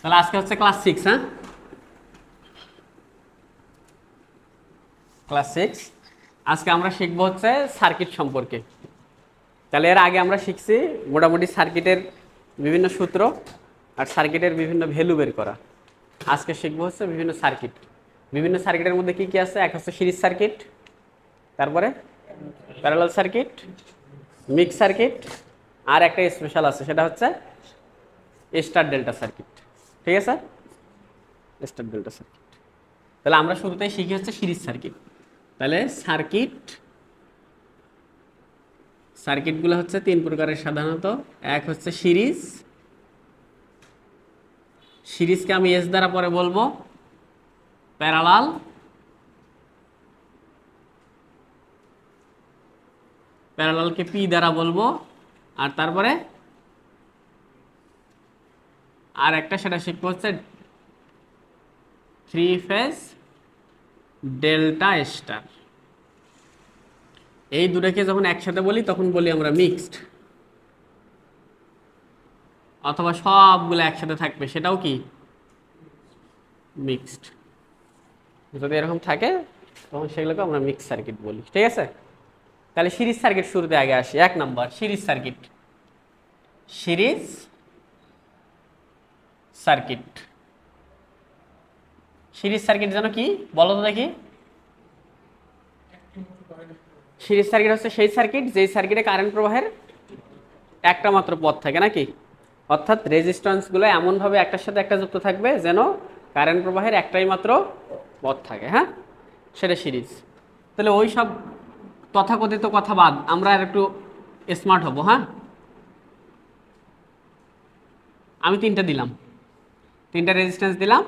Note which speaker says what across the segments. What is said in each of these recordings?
Speaker 1: তাহলে আজকে হচ্ছে ক্লাস 6। হ্যাঁ, ক্লাস 6 আজকে আমরা শিখবো হচ্ছে সার্কিট সম্পর্কে। তাহলে এর আগে আমরা শিখছি মোটামুটি সার্কিটের বিভিন্ন সূত্র আর সার্কিটের বিভিন্ন ভ্যালু বের করা। আজকে শিখবো হচ্ছে বিভিন্ন সার্কিটের মধ্যে কি কি আছে। এক হচ্ছে সিরিজ সার্কিট, তারপরে প্যারালাল সার্কিট, মিক্স সার্কিট, আর একটা স্পেশাল আছে সেটা হচ্ছে স্টার ডেল্টা সার্কিট। ঠিক আছে, স্টার ডেল্টা সার্কিট। তাহলে আমরা শুরুতেই শিখি হচ্ছে সিরিজ সার্কিট। তাহলে সার্কিটগুলো হচ্ছে তিন প্রকারের সাধারণত। এক হচ্ছে সিরিজকে আমি এস দ্বারা পরে বলবো, প্যারালালকে পি দ্বারা বলবো, আর তারপরে আর একটা সেটা শিখবো হচ্ছে থ্রি ফেজ ডেল্টা স্টার। এই দুটোকে যখন একসাথে বলি তখন বলি আমরা মিক্সড, অথবা সবগুলো একসাথে থাকবে সেটাও কি মিক্সড। যদি এরকম থাকে তখন সেগুলোকে আমরা মিক্স সার্কিট বলি। ঠিক আছে, তাহলে সিরিজ সার্কিট শুরুতে আগে আসি। 1 নম্বর সিরিজ সার্কিট। সিরিজ সার্কিট যেন কি বলো তো দেখি। সিরিজ সার্কিট হচ্ছে সেই সার্কিট যেই সার্কিটে কারেন্ট প্রবাহের একটা মাত্র পথ থাকে নাকি, অর্থাৎ রেজিস্ট্যান্সগুলো এমনভাবে একটার সাথে একটা যুক্ত থাকবে যেন কারেন্ট প্রবাহের একটাই মাত্র পথ থাকে। হ্যাঁ, সেটা সিরিজ। তাহলে ওই সব তথাকথিত কথা বাদ, আমরা আর একটু স্মার্ট হব। হ্যাঁ, আমি তিনটা রেজিস্ট্যান্স দিলাম,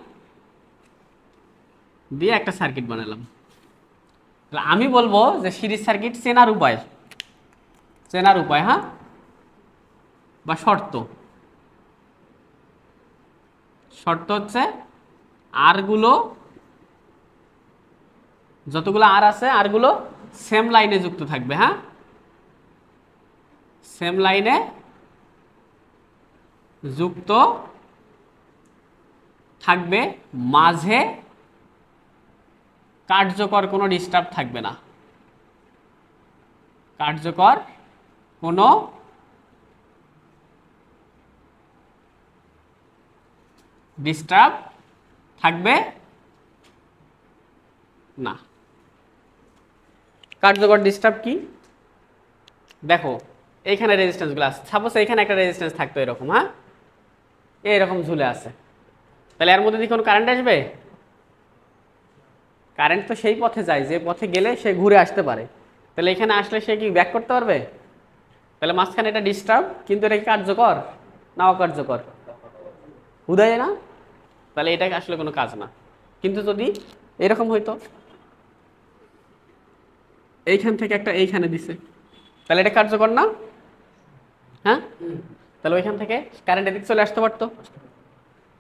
Speaker 1: দিয়ে একটা সার্কিট বানালাম। তাহলে আমি বলবো যে সিরিজ সার্কিট চেনার উপায়, হ্যাঁ, বা শর্ত হচ্ছে যতগুলো আর আছে আরগুলো সেম লাইনে যুক্ত থাকবে। হ্যাঁ, সেম লাইনে যুক্ত থাকবে, মাঝে কার্যকর কোনো ডিস্টার্ব থাকবে না। কার্যকর কোনো ডিস্টার্ব থাকবে না। কার্যকর ডিস্টার্ব কি দেখো, এইখানে রেজিস্ট্যান্সগুলো আছে। সাপোজ এইখানে একটা রেজিস্ট্যান্স থাকতো এরকম, হ্যাঁ, এরকম ঝুলে আছে। তাহলে এর মধ্যে দিয়ে কোনো কারেন্ট আসবে? কারেন্ট তো সেই পথে যায় যে পথে গেলে সে ঘুরে আসতে পারে। তাহলে এখানে আসলে সে কি ব্যাক করতে পারবে? তাহলে মাঝখানে এটা ডিস্টার্ব, কিন্তু এটা কি কার্যকর না অকার্যকর? হুদায় না। তাহলে এটা আসলে কোনো কাজ না। কিন্তু যদি এরকম হইতো, এইখান থেকে একটা এইখানে দিছে, তাহলে এটা কার্যকর না? হ্যাঁ, তাহলে ওইখান থেকে কারেন্ট এদিকে চলে আসতে পারতো,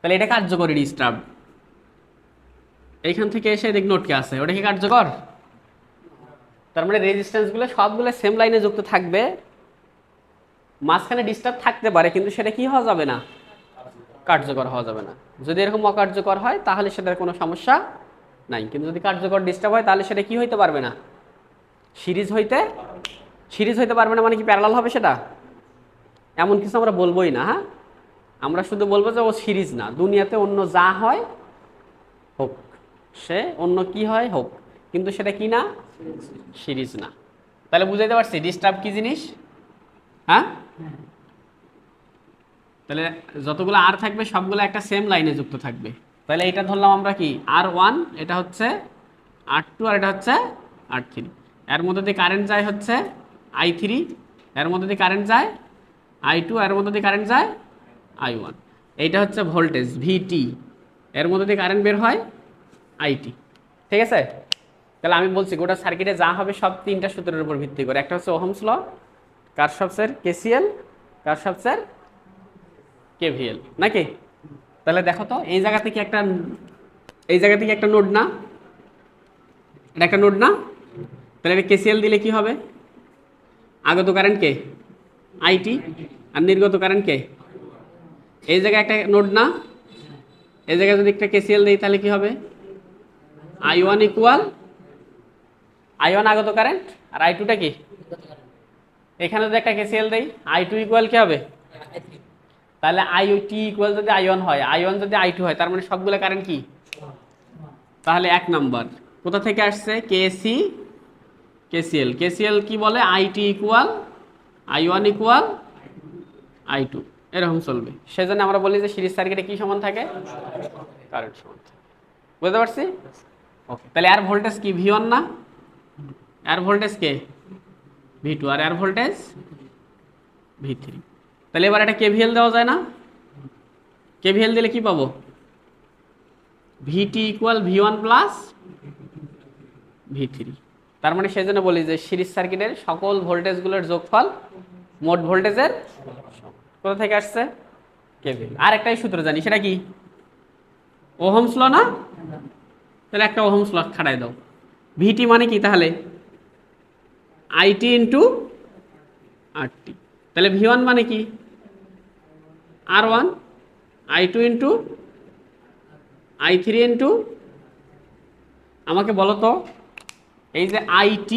Speaker 1: তাহলে এটা কার্যকরী ডিস্টার্ব। এইখান থেকে এসে এদিক নোটকে আছে, ওটা কি কার্যকর? তার মানে রেজিস্ট্যান্সগুলো সবগুলো সেম লাইনে যুক্ত থাকবে, মাঝখানে ডিস্টার্ব থাকতে পারে কিন্তু সেটা কি হওয়া যাবে না, কার্যকর হওয়া যাবে না। যদি এরকম অকার্যকর হয় তাহলে সেটার কোনো সমস্যা নাই, কিন্তু যদি কার্যকর ডিস্টার্ব হয় তাহলে সেটা কি হইতে পারবে না, সিরিজ হইতে পারবে না। মানে কি প্যারালাল হবে? সেটা এমন কিছু আমরা বলবোই না। হ্যাঁ, আমরা শুধু বলবো যে ও সিরিজ না, দুনিয়াতে অন্য যা হয় হোক, সে অন্য কি হয় হোক, কিন্তু সেটা কি না, সিরিজ না। তাহলে বুঝাইতে পারছি ডিস্টার্ব কি জিনিস? হ্যাঁ, তাহলে যতগুলো আর থাকবে সবগুলো একটা সেম লাইনে যুক্ত থাকবে। তাহলে এটা ধরলাম আমরা কি R1, এটা হচ্ছে R2, আর এটা হচ্ছে R3। এর মধ্যে দিয়ে কারেন্ট যায় হচ্ছে I3, এর মধ্যে দিয়ে কারেন্ট যায় I2, এর মধ্যে দিয়ে কারেন্ট যায় I1। এইটা হচ্ছে ভোল্টেজ VT, এর মধ্যে দিয়ে কারেন্ট বের হয় IT। ঠিক আছে, তাহলে আমি বলছি গোটা সার্কিটে যা হবে সব তিনটা সূত্রের উপর ভিত্তি করে। একটা হচ্ছে ওহমস ল, কারশফের KCL, কারশফের KVL নাকি। তাহলে দেখো তো এই জায়গা থেকে একটা নোড না, এটা একটা নোড না। তাহলে এটা KCL দিলে কি হবে? আগত কারেন্ট কে? IT, আর নির্গত কারেন্ট কে? এই জায়গায় একটা নোড না, এই জায়গায় যদি একটা কেসিএল দেই তাহলে কি হবে? I1 ইকুয়াল I1 আগত কারেন্ট আর I2টা কি? এখানে যদি একটা কেসিএল দেই I2 ইকুয়াল কি হবে? তাহলে IOT ইকুয়াল যদি I1 হয়, I1 যদি I2 হয়, তার মানে সবগুলো কারেন্ট কি? তাহলে 1 নাম্বার কোথা থেকে আসছে? কেসিএল। কেসিএল কি বলে? IT equal I1 equal I2, এরকম চলবে। সেজন্য আমরা বলি যে সিরিজ সার্কিটে কি সমান থাকে? কারেন্ট সমান থাকে। বুঝতে পারছি? ওকে, তাহলে এর ভোল্টেজ কি? V1 না? এর ভোল্টেজ কে? V2 আর এর ভোল্টেজ V3। তাহলে এবার এটা KVL দেওয়া যায় না? KVL দিলে কি পাবো? VT equal V1 plus V3। তার মানে সেজন্য বলি যে সিরিজ সার্কিটের সকল ভোল্টেজগুলোর যোগফল মোট ভোল্টেজের সমান। কোথা থেকে আসছে? KVL। আর একটাই সূত্র জানি, সেটা কি? ওহমস ল না? তাহলে একটা ওহমস ল খাটাই দাও। VT মানে কি তাহলে? IT into RT। তাহলে V1 মানে কি? R1, I2 into I3 into, আমাকে বলো তো, এই যে IT,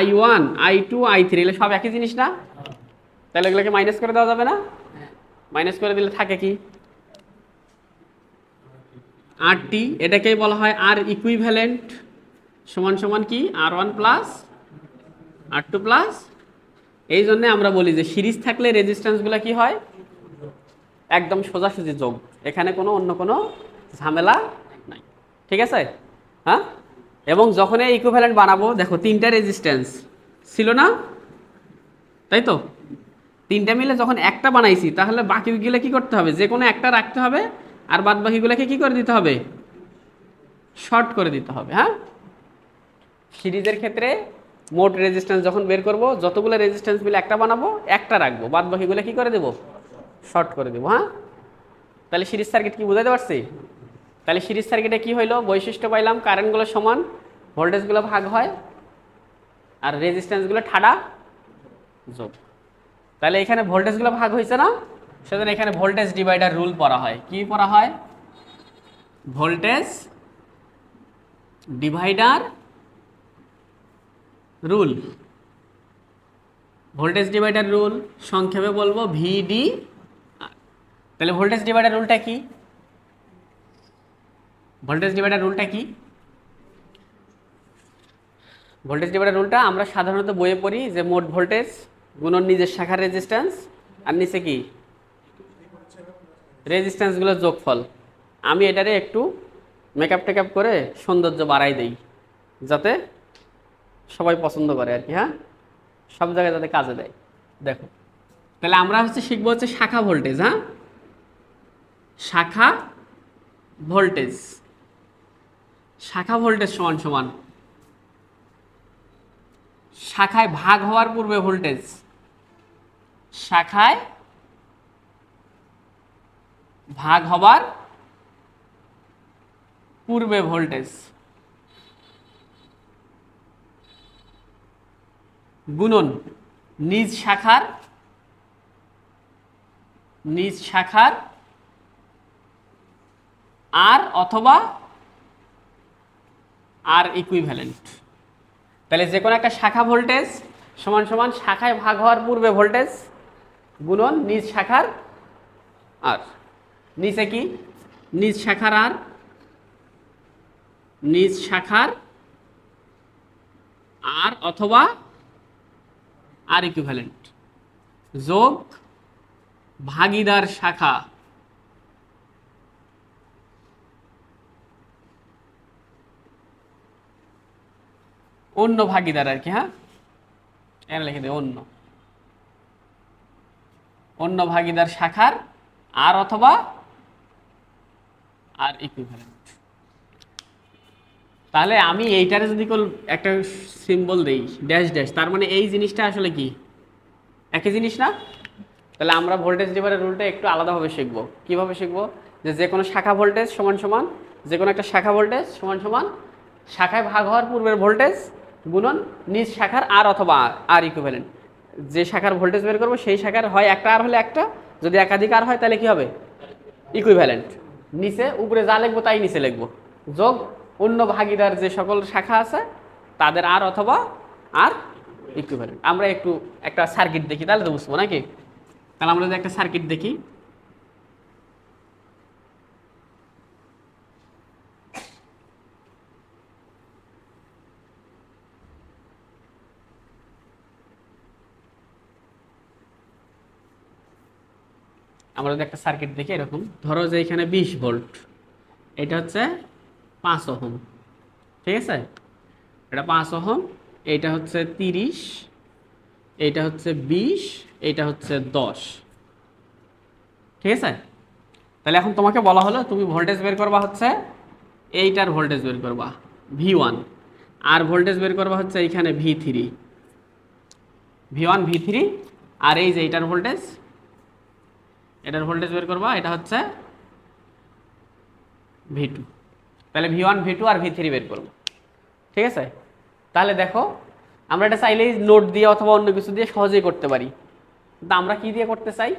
Speaker 1: I1, I2, I3 এগুলো সব একই জিনিস না? তাহলে এগুলোকে মাইনাস করে দেওয়া যাবে না? মাইনাস করে দিলে থাকে কি? RT, এটাকেই বলা হয় R ইকুইভ্যালেন্ট সমান সমান কি? R1 plus R2 plus. এই জন্য আমরা বলি যে সিরিজ থাকলে রেজিস্ট্যান্সগুলো কি হয়? একদম সোজাসুজি যোগ, এখানে কোনো অন্য কোনো ঝামেলা নাই। ঠিক আছে? হ্যাঁ, এবং যখন এই ইকুইভ্যালেন্ট বানাবো, দেখো 3টা রেজিস্ট্যান্স ছিল না? তাই তো? 3টা মিলে যখন একটা বানাইছি, তাহলে বাকিগুলো কি করতে হবে? যে কোনো একটা রাখতে হবে, আর বাদ বাকিগুলোকে কি করে দিতে হবে? শর্ট করে দিতে হবে। হ্যাঁ, সিরিজের ক্ষেত্রে মোট রেজিস্ট্যান্স যখন বের করব, যতগুলো রেজিস্ট্যান্স মিলে একটা বানাবো, একটা রাখবো, বাদ বাকিগুলো কি করে দেবো? শর্ট করে দেবো। হ্যাঁ, তাহলে সিরিজ সার্কিট কি বুঝাতে পারছি? তাহলে সিরিজ সার্কিটে কি হইলো? বৈশিষ্ট্য পাইলাম, কারেন্টগুলো সমান, ভোল্টেজগুলো ভাগ হয়, আর রেজিস্ট্যান্সগুলো ঠাডা যোগ। তাহলে এখানে ভোল্টেজগুলো ভাগ হয়েছে না? সেজন্য এখানে ভোল্টেজ ডিভাইডার রুল পড়া হয়। কি পড়া হয়? Voltage divider rule. Voltage divider rule সংক্ষেপে বলবো VD। তাহলে ভোল্টেজ ডিভাইডার রুলটা কি? ভোল্টেজ ডিভাইডার রুলটা কি? ভোল্টেজ ডিভাইডার রুলটা আমরা সাধারণত বইয়ে পড়ি যে মোট ভোল্টেজ গুণন নিজের শাখার রেজিস্ট্যান্স, আর নিচে কি? রেজিস্ট্যান্সগুলোর যোগফল। আমি এটারে একটু মেকআপ টেকআপ করে সৌন্দর্য বাড়াই দেই, যাতে সবাই পছন্দ করে আর কি। হ্যাঁ, সব জায়গায় যাতে কাজে দেয়। দেখো, তাহলে আমরা শিখবো শাখা ভোল্টেজ। হ্যাঁ, শাখা ভোল্টেজ। শাখা ভোল্টেজ সমান সমান শাখায় ভাগ হওয়ার পূর্বে ভোল্টেজ। শাখায় ভাগ হবার পূর্বে ভোল্টেজ গুণন নিজ শাখার আর অথবা আর ইকুইভ্যালেন্ট। তাহলে যে কোনো একটা শাখা ভোল্টেজ সমান সমান শাখায় ভাগ হওয়ার পূর্বে ভোল্টেজ গুণন নিজ শাখার আর। নিচে কি? নিজ শাখার আর, নিজ শাখার আর অথবা আর ইকুইভ্যালেন্ট যোগ ভাগীদার শাখা। অন্য ভাগীদার আর কি। হ্যাঁ, এখানে লিখে দিই অন্য ভাগীদার শাখার আর অথবা আর ইকুইভ্যালেন্ট। তাহলে আমি এইটারে যদি একটা সিম্বল দেই ড্যাশ ড্যাশ, তার মানে এই জিনিসটা আসলে কি? একই জিনিস না? তাহলে আমরা ভোল্টেজ ডিভাইডার রুলটা একটু আলাদাভাবে শিখবো। কিভাবে শিখবো? যে কোনো শাখা ভোল্টেজ সমান সমান, যে কোনো একটা শাখা ভোল্টেজ সমান সমান শাখায় ভাগ হওয়ার পূর্বের ভোল্টেজ গুণন নিজ শাখার আর অথবা আর ইকুইভ্যালেন্ট। যে শাখার ভোল্টেজ বের করবো সেই শাখার হয় একটা আর হলে একটা, যদি একাধিক আর হয় তাহলে কি হবে? ইকুইভ্যালেন্ট। নিচে উপরে যা লিখবো তাই নিচে লিখবো, যোগ অন্য ভাগিদার যে সকল শাখা আছে তাদের আর অথবা আর ইকুইভ্যালেন্ট। আমরা একটু একটা সার্কিট দেখি তাহলে তো বুঝবো নাকি। তাহলে আমরা যদি একটা সার্কিট দেখি, আমরা যদি একটা সার্কিট দেখি এরকম, ধরো যে এখানে 20 ভোল্ট, এটা হচ্ছে 5 ওহম, ঠিক আছে, এটা 5 ওহম, এইটা হচ্ছে 30, এইটা হচ্ছে 20, এইটা হচ্ছে 10, ঠিক আছে। তাহলে এখন তোমাকে বলা হলো তুমি ভোল্টেজ বের করবা হচ্ছে এইটার ভোল্টেজ বের করবা V1, আর ভোল্টেজ বের করবা হচ্ছে এইখানে V3, V1 V3, আর এই যে এইটার ভোল্টেজ, এটার ভোল্টেজ বের করবা, এটা হচ্ছে V2। তাহলে V1 V2 আর V3 বের করবো, ঠিক আছে। তাহলে দেখো আমরা এটা চাইলেই নোট দিয়ে অথবা অন্য কিছু দিয়ে সহজেই করতে পারি, কিন্তু আমরা কি দিয়ে করতে চাই,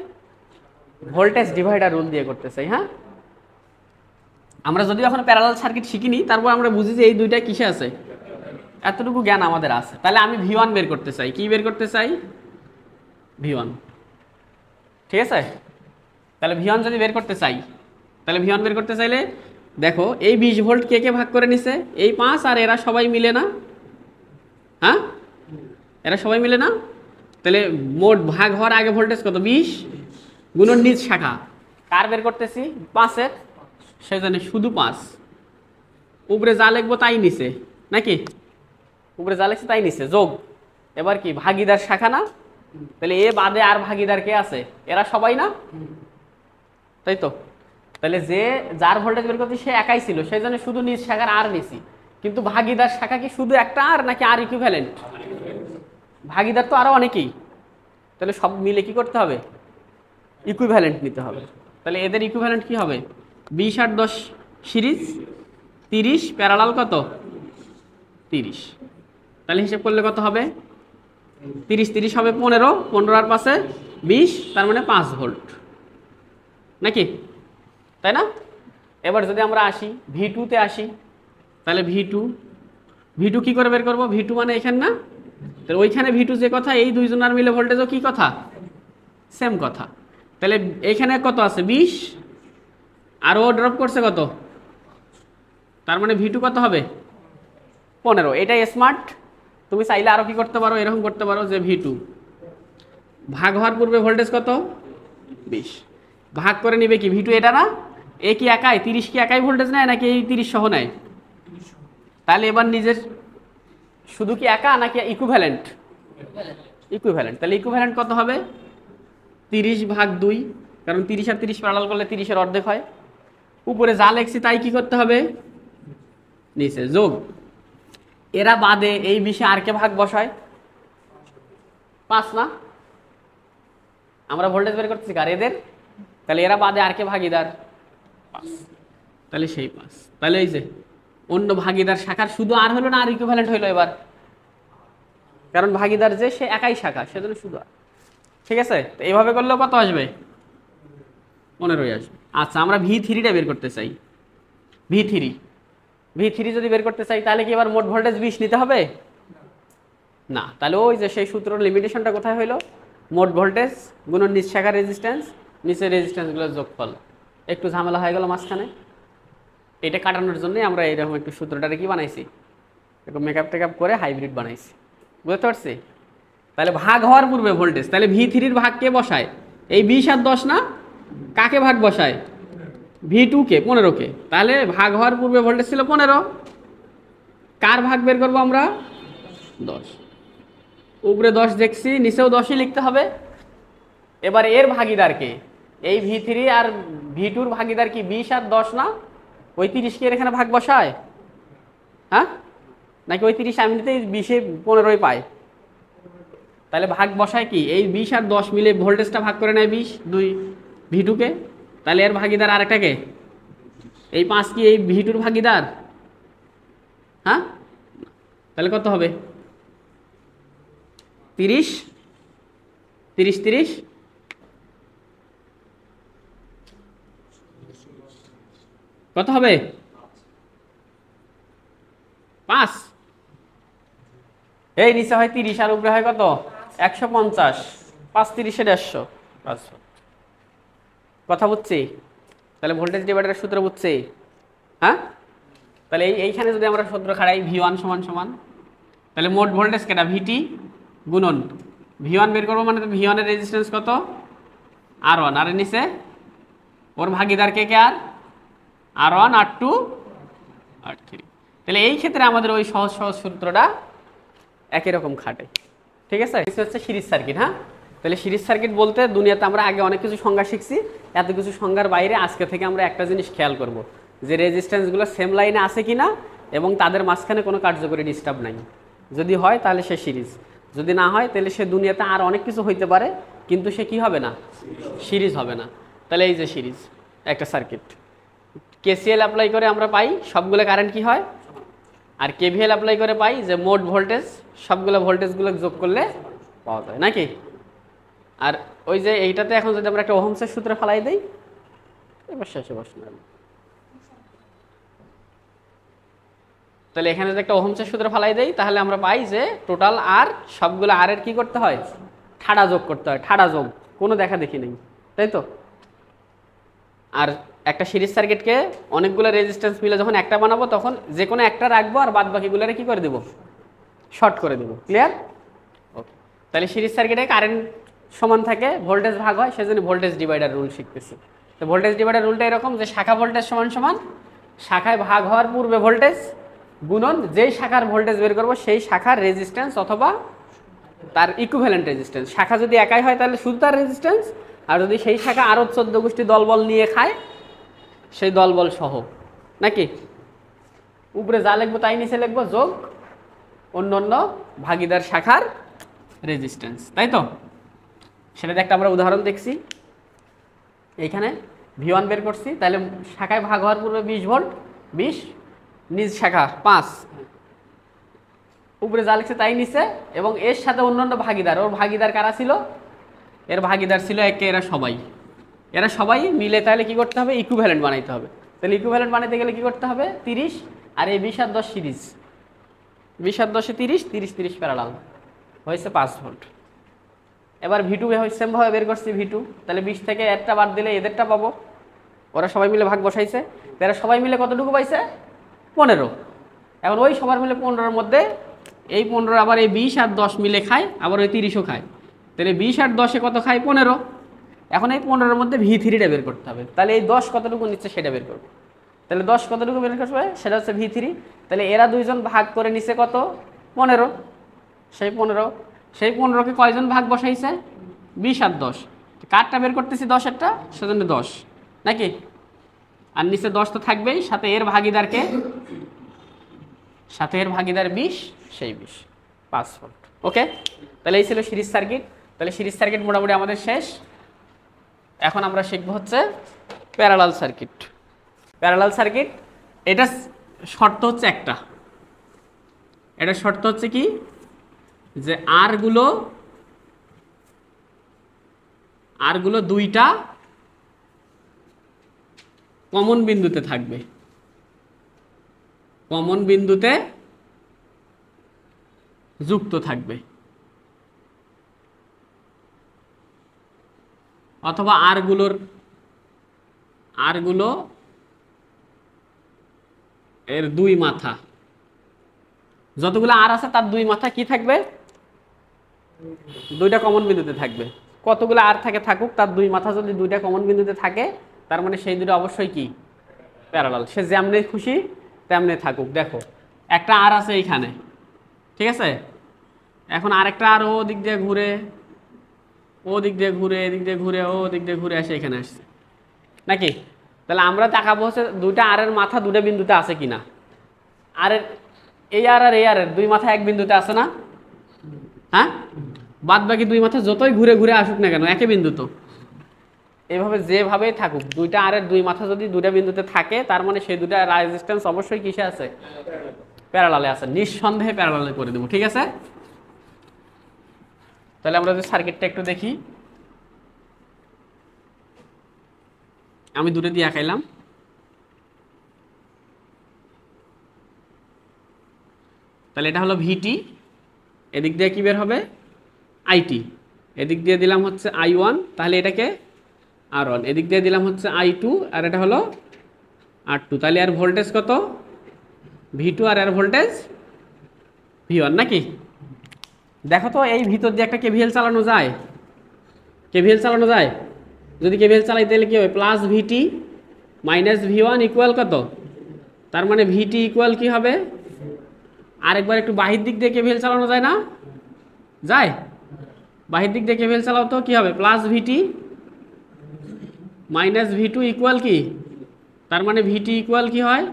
Speaker 1: ভোল্টেজ ডিভাইডার রুল দিয়ে করতে চাই। হ্যাঁ, আমরা যদি এখন প্যারালাল সার্কিট শিখিনি, তারপর আমরা বুঝি যে এই দুইটা কিসে আছে, এতটুকু জ্ঞান আমাদের আছে। তাহলে আমি V1 বের করতে চাই, কি বের করতে চাই, V1, ঠিক আছে। তাহলে V1 যদি বের করতে চাই, তাহলে V1 বের করতে চাইলে দেখো এই 20 ভোল্ট কে কে ভাগ করে নিছে, এই 5, আর এরা সবাই মিলে না, হ্যাঁ এরা সবাই মিলে না, তাহলে মোট ভাগ হওয়ার আগে ভোল্টেজ কত, 20 গুণন নিজ শাখা, কার বের করতেছি, 5-এর, সেই জন্য শুধু 5, উপরে যা লিখবো তাই নিচে নাকি, উপরে যা লিখছে তাই নিচে, যোগ এবার কি ভাগিদার শাখা না, তাহলে এ বাদে আর ভাগিদার কে আছে, এরা সবাই না, তাই তো। তাহলে যে যার ভোল্টেজ বের করতে সে একাই ছিল, সেই জন্য শুধু নিজ শাখার আর নিছি, কিন্তু ভাগিদার শাখা কি শুধু একটা আর নাকি আর ইকুইভ্যালেন্ট, ভাগিদার তো আরো অনেকেই, তাহলে সব মিলে কি করতে হবে, ইকুইভ্যালেন্ট নিতে হবে। তাহলে এদের ইকুইভ্যালেন্ট কি হবে, 20 আর 10 সিরিজ, 30 প্যারালাল কত, 30, তাহলে হিসেব করলে কত হবে, 30 30 হবে 15, 15 আর 5-এ 20, তার মানে 5 ভোল্ট নাকি, তাই না। এবার যদি আমরা আসি V2-তে আসি, তাহলে V2 কি করে বের করবো, V2 মানে এখানে না, তাহলে ওইখানে V2 যে কথা, এই দুইজনের মিলে ভোল্টেজও কি কথা, সেম কথা। তাহলে এখানে কত আছে 20, আর ও ড্রপ করছে কত, তার মানে V2 কত হবে 15। এটাই স্মার্ট, তুমি চাইলে আরো কি করতে পারো, এরকম করতে পারো যে V2 ভাগ হওয়ার পূর্বে ভোল্টেজ কত, 20, ভাগ করে নিবে কি V2 এটা না, এ কি একাই 30 কি একাই ভোল্টেজ নেয় নাকি এই 30 সহ নেয়, তাহলে এবার নিজের শুধু কি একা নাকি ইকুইভ্যালেন্ট, ইকুইভ্যালেন্ট। তাহলে ইকুইভ্যালেন্ট কত হবে 30/2, কারণ 30 আর 30 প্যারালাল করলে 30-এর অর্ধেক হয়, উপরে যা লেখছি তাই কি করতে হবে, নিচে যোগ, এরা বাদে এই 20-এ আর কে ভাগ বসায়, 5 না, আমরা ভোল্টেজ বের করতেছি কার, এদের, তাহলে এরা বাদে আর কে ভাগিদার, 5, তাহলে সেই 5, তাহলে এই যে অন্য ভাগিদার শাখার শুধু আর হলো না আর ইকুইভ্যালেন্ট হইলো এবার, কারণ ভাগিদার যে সে একাই শাখা, সেজন্য শুধু আর, ঠিক আছে। তো এইভাবে করলেও কত আসবে, 15 আসবে। আচ্ছা আমরা V3টা বের করতে চাই, V3 যদি বের করতে চাই, তাহলে কি এবার মোট ভোল্টেজ 20 নিতে হবে না, তাহলে ওই যে সেই সূত্র লিমিটেশনটা কোথায় হইলো, মোট ভোল্টেজ গুণন নিচ শাখার রেজিস্ট্যান্স, নিচের রেজিস্ট্যান্সগুলোর যোগফল, একটু ঝামেলা হয়ে গেল মাঝখানে, এটা কাটানোর জন্যই আমরা এরকম একটু সূত্রটারে কি বানাইছি, একটু মেকআপ টেকআপ করে হাইব্রিড বানাইছি, বুঝতে পারছি। তাহলে ভাগ হওয়ার পূর্বে ভোল্টেজ, তাহলে V3-র ভাগ কে বসায়, এই 20 আর 10 না, কাকে ভাগ বসায়, V2-কে 15-কে, তাহলে ভাগ হওয়ার পূর্বে ভোল্টেজ ছিল 15, কার ভাগ বের করবো আমরা, 10, উপরে 10 দেখছি, নিচেও 10ই লিখতে হবে। এবার এর ভাগিদারকে, এই V3 আর V2-র ভাগিদার কি 20 আর 10 না, ওই 30-কে এর এখানে ভাগ বসায়, হ্যাঁ নাকি ওই 30 এমনিতেই 20-এ 15-ই পায়, তাহলে ভাগ বসায় কি এই 20 আর 10 মিলে ভোল্টেজটা ভাগ করে নেয় 20 2 V2-কে, তাহলে এর ভাগিদার আরেকটাকে, এই 5 কি এই V2-র ভাগিদার, হ্যাঁ তাহলে কত হবে 30 30 30, কত হবে 5, এই নিচে হয় 30 আর উপরে হয় কত 150, 5 30 150, 5 কথা বুঝছি? তাহলে ভোল্টেজ ডিভাইডারের সূত্র বুঝছি? হ্যাঁ, তাহলে এইখানে যদি আমরা সূত্র খাড়াই V1 সমান সমান, তাহলে মোট ভোল্টেজ কেটা VT গুণন V1 বের করবো, মানে V1 এর রেজিস্ট্যান্স কত R1, আর এর নিচে ওর ভাগিদার কে আর R1 R2 R3। তাহলে এই ক্ষেত্রে আমাদের ওই সহজ সহজ সূত্রটা একই রকম খাটে। ঠিক আছে, এটা হচ্ছে সিরিজ সার্কিট। হ্যাঁ, তাহলে সিরিজ সার্কিট বলতে দুনিয়াতে আমরা আগে অনেক কিছু সংজ্ঞা শিখছি, এত কিছু সংজ্ঞার বাইরে আজকে থেকে আমরা একটা জিনিস খেয়াল করব, যে রেজিস্ট্যান্সগুলো সেম লাইনে আছে কিনা এবং তাদের মাঝখানে কোনো কার্যকরী ডিস্টার্ব নাই। যদি হয় তাহলে সে সিরিজ, যদি না হয় তাহলে সে দুনিয়াতে আর অনেক কিছু হইতে পারে, কিন্তু সে কি হবে না, সিরিজ হবে না। তাহলে এই যে সিরিজ একটা সার্কিট, KCL অ্যাপ্লাই করে আমরা পাই সবগুলো কারেন্ট কি হয়, আর KVL অ্যাপ্লাই করে পাই যে মোট ভোল্টেজ সবগুলো ভোল্টেজগুলো যোগ করলে পাওয়া যায় নাকি। আর ওই যে এইটাতে এখন যদি আমরা একটা ওহমসের সূত্রে ফেলাই দেই, এবার শেষে বসে তাহলে এখানে যদি একটা ওহমসের সূত্রে ফেলাই দেই, তাহলে আমরা পাই যে টোটাল আর সবগুলো আর এর কি করতে হয়, ঠাড়া যোগ করতে হয়, ঠাড়া যোগ, কোনো দেখা দেখি নেই, তাই তো। আর একটা সিরিজ সার্কিটকে অনেকগুলো রেজিস্ট্যান্স মিলে যখন একটা বানাবো, তখন যে কোনো একটা রাখবো আর বাদ বাকিগুলোরে কি করে দেবো, শর্ট করে দেবো। ক্লিয়ার? ওকে, তাহলে সিরিজ সার্কিটে কারেন্ট সমান থাকে, ভোল্টেজ ভাগ হয়, সেজন্য ভোল্টেজ ডিভাইডার রুল শিখতেছি। তো ভোল্টেজ ডিভাইডার রুলটা এরকম যে শাখা ভোল্টেজ সমান সমান শাখায় ভাগ হওয়ার পূর্বে ভোল্টেজ গুণন যেই শাখার ভোল্টেজ বের করবো সেই শাখার রেজিস্ট্যান্স অথবা তার ইকুইভ্যালেন্ট রেজিস্ট্যান্স। শাখা যদি একাই হয় তাহলে শুধু তার রেজিস্ট্যান্স, আর যদি সেই শাখা আরও 14 গোষ্ঠী দলবল নিয়ে খায় সেই দলবল সহ, নাকি। উপরে যা লিখবো তাই নিচে লিখবো যোগ অন্য অন্য ভাগিদার শাখার রেজিস্ট্যান্স, তাই তো। সেটাতে একটা আমরা উদাহরণ দেখছি, এইখানে V1 বের করছি, তাহলে শাখায় ভাগ হওয়ার পূর্বে 20 ভোল্ট, 20 নিজ শাখা 5, উপরে যা লিখছে তাই নিচে, এবং এর সাথে অন্যান্য ভাগিদার, ওর ভাগিদার কারা ছিল, এর ভাগিদার ছিল একে এরা সবাই মিলে, তাহলে কি করতে হবে, ইকুইভ্যালেন্ট বানাইতে হবে। তাহলে ইকুইভ্যালেন্ট বানাইতে গেলে কি করতে হবে, 30 আর এই 20 আর 10 সিরিজ, 20 আর 10 30, 30 30 প্যারালাল, হয়েছে 5 ভোল্ট। এবার V2 সেমভাবে বের করছি V2, তাহলে 20 থেকে একটা বাদ দিলে এদেরটা পাবো, ওরা সবাই মিলে ভাগ বসাইছে, তারা সবাই মিলে কতটুকু পাইছে, 15। এখন ওই সবার মিলে 15-এর মধ্যে এই 15 আবার এই 20 আর 10 মিলে খায়, আবার ওই 30ও খায়, তাহলে 20 আর 10-এ কত খায়, 15। এখন এই 15-এর মধ্যে V3টা বের করতে হবে, তাহলে এই 10 কতটুকু নিচ্ছে সেটা বের করবো। তাহলে 10 কতটুকু বের করবে, সেটা হচ্ছে V3। তাহলে এরা দুইজন ভাগ করে নিচ্ছে কত, 15। সেই 15কে কয়জন ভাগ বসাইছে, 20 আর 10, কারটা বের করতেছি 10-এরটা, সেজন্য 10 নাকি। আর নিচে 10 তো থাকবেই, সাথে এর ভাগিদারকে, সাথে এর ভাগিদার 20, সেই 20, 5 ভোল্ট। ওকে, তাহলে এই ছিল সিরিজ সার্কিট। তাহলে সিরিজ সার্কিট মোটামুটি আমাদের শেষ। এখন আমরা শিখবো হচ্ছে প্যারালাল সার্কিট। প্যারালাল সার্কিট, এটা শর্ত হচ্ছে একটা, এটা শর্ত হচ্ছে কি, যে আরগুলো দুইটা কমন বিন্দুতে থাকবে, কমন বিন্দুতে যুক্ত থাকবে, অথবা আরগুলো এর দুই মাথা, যতগুলো আর আছে তার দুই মাথা কি থাকবে, দুইটা কমন বিন্দুতে থাকবে। কতগুলো আর থাকুক, তার দুই মাথা যদি দুইটা কমন বিন্দুতে থাকে, তার মানে সেই দুটো অবশ্যই কি প্যারালাল। সে যেমনি খুশি তেমনি থাকুক। দেখো একটা আর আছে এইখানে, ঠিক আছে, এখন আরেকটা আর ও দিক দিয়ে ঘুরে, ও দিক দিয়ে ঘুরে, এদিক দিয়ে ঘুরে, ও দিক দিয়ে ঘুরে আসে এখানে আসছে নাকি। তাহলে আমরা তাকাবো হচ্ছে দুইটা আরের মাথা দুটো বিন্দুতে আছে কিনা। আরের এই আর এই আরের দুই মাথা এক বিন্দুতে আছে না, হ্যাঁ, বাদ বাকি দুই মাথা যতই ঘুরে ঘুরে আসুক না কেন একই বিন্দু তো। এইভাবে যেভাবেই থাকুক, দুইটা আরের দুই মাথা যদি দুইটা বিন্দুতে থাকে, তার মানে সেই দুটা রেজিস্ট্যান্স অবশ্যই কিসে আছে, প্যারালালে আছে, নিঃসন্দেহে প্যারালালে করে দেবো। ঠিক আছে, তাহলে আমরা যদি সার্কিটটা একটু দেখি, আমি দুটো দিয়ে আঁকাইলাম। তাহলে এটা হলো ভিটি, এদিক দিয়ে কি বের হবে আইটি, এদিক দিয়ে দিলাম হচ্ছে I1, তাহলে এটাকে R1, এদিক দিয়ে দিলাম হচ্ছে I2, আর এটা হলো R2। তাহলে আর ভোল্টেজ কত V2 আর এর ভোল্টেজ V1 নাকি? দেখো তো এই ভিতর দিয়ে একটা কেভিএল চালানো যায়? কেভিএল চালানো যায়? যদি কেভিএল চালাই তাহলে কি হবে, প্লাস ভিটি মাইনাস V1 ইকুয়াল কত, তার মানে ভিটি ইকুয়াল কি হবে, আরেকবার একটু বাহির দিক দিয়ে কেভিএল চালানো যায় না? যায়? বাহির দিক দিয়ে কেভিএল চালাও তো কি হবে, প্লাস ভিটি মাইনাস V2 ইকুয়াল কি, তার মানে ভিটি ইকুয়াল কি হয়,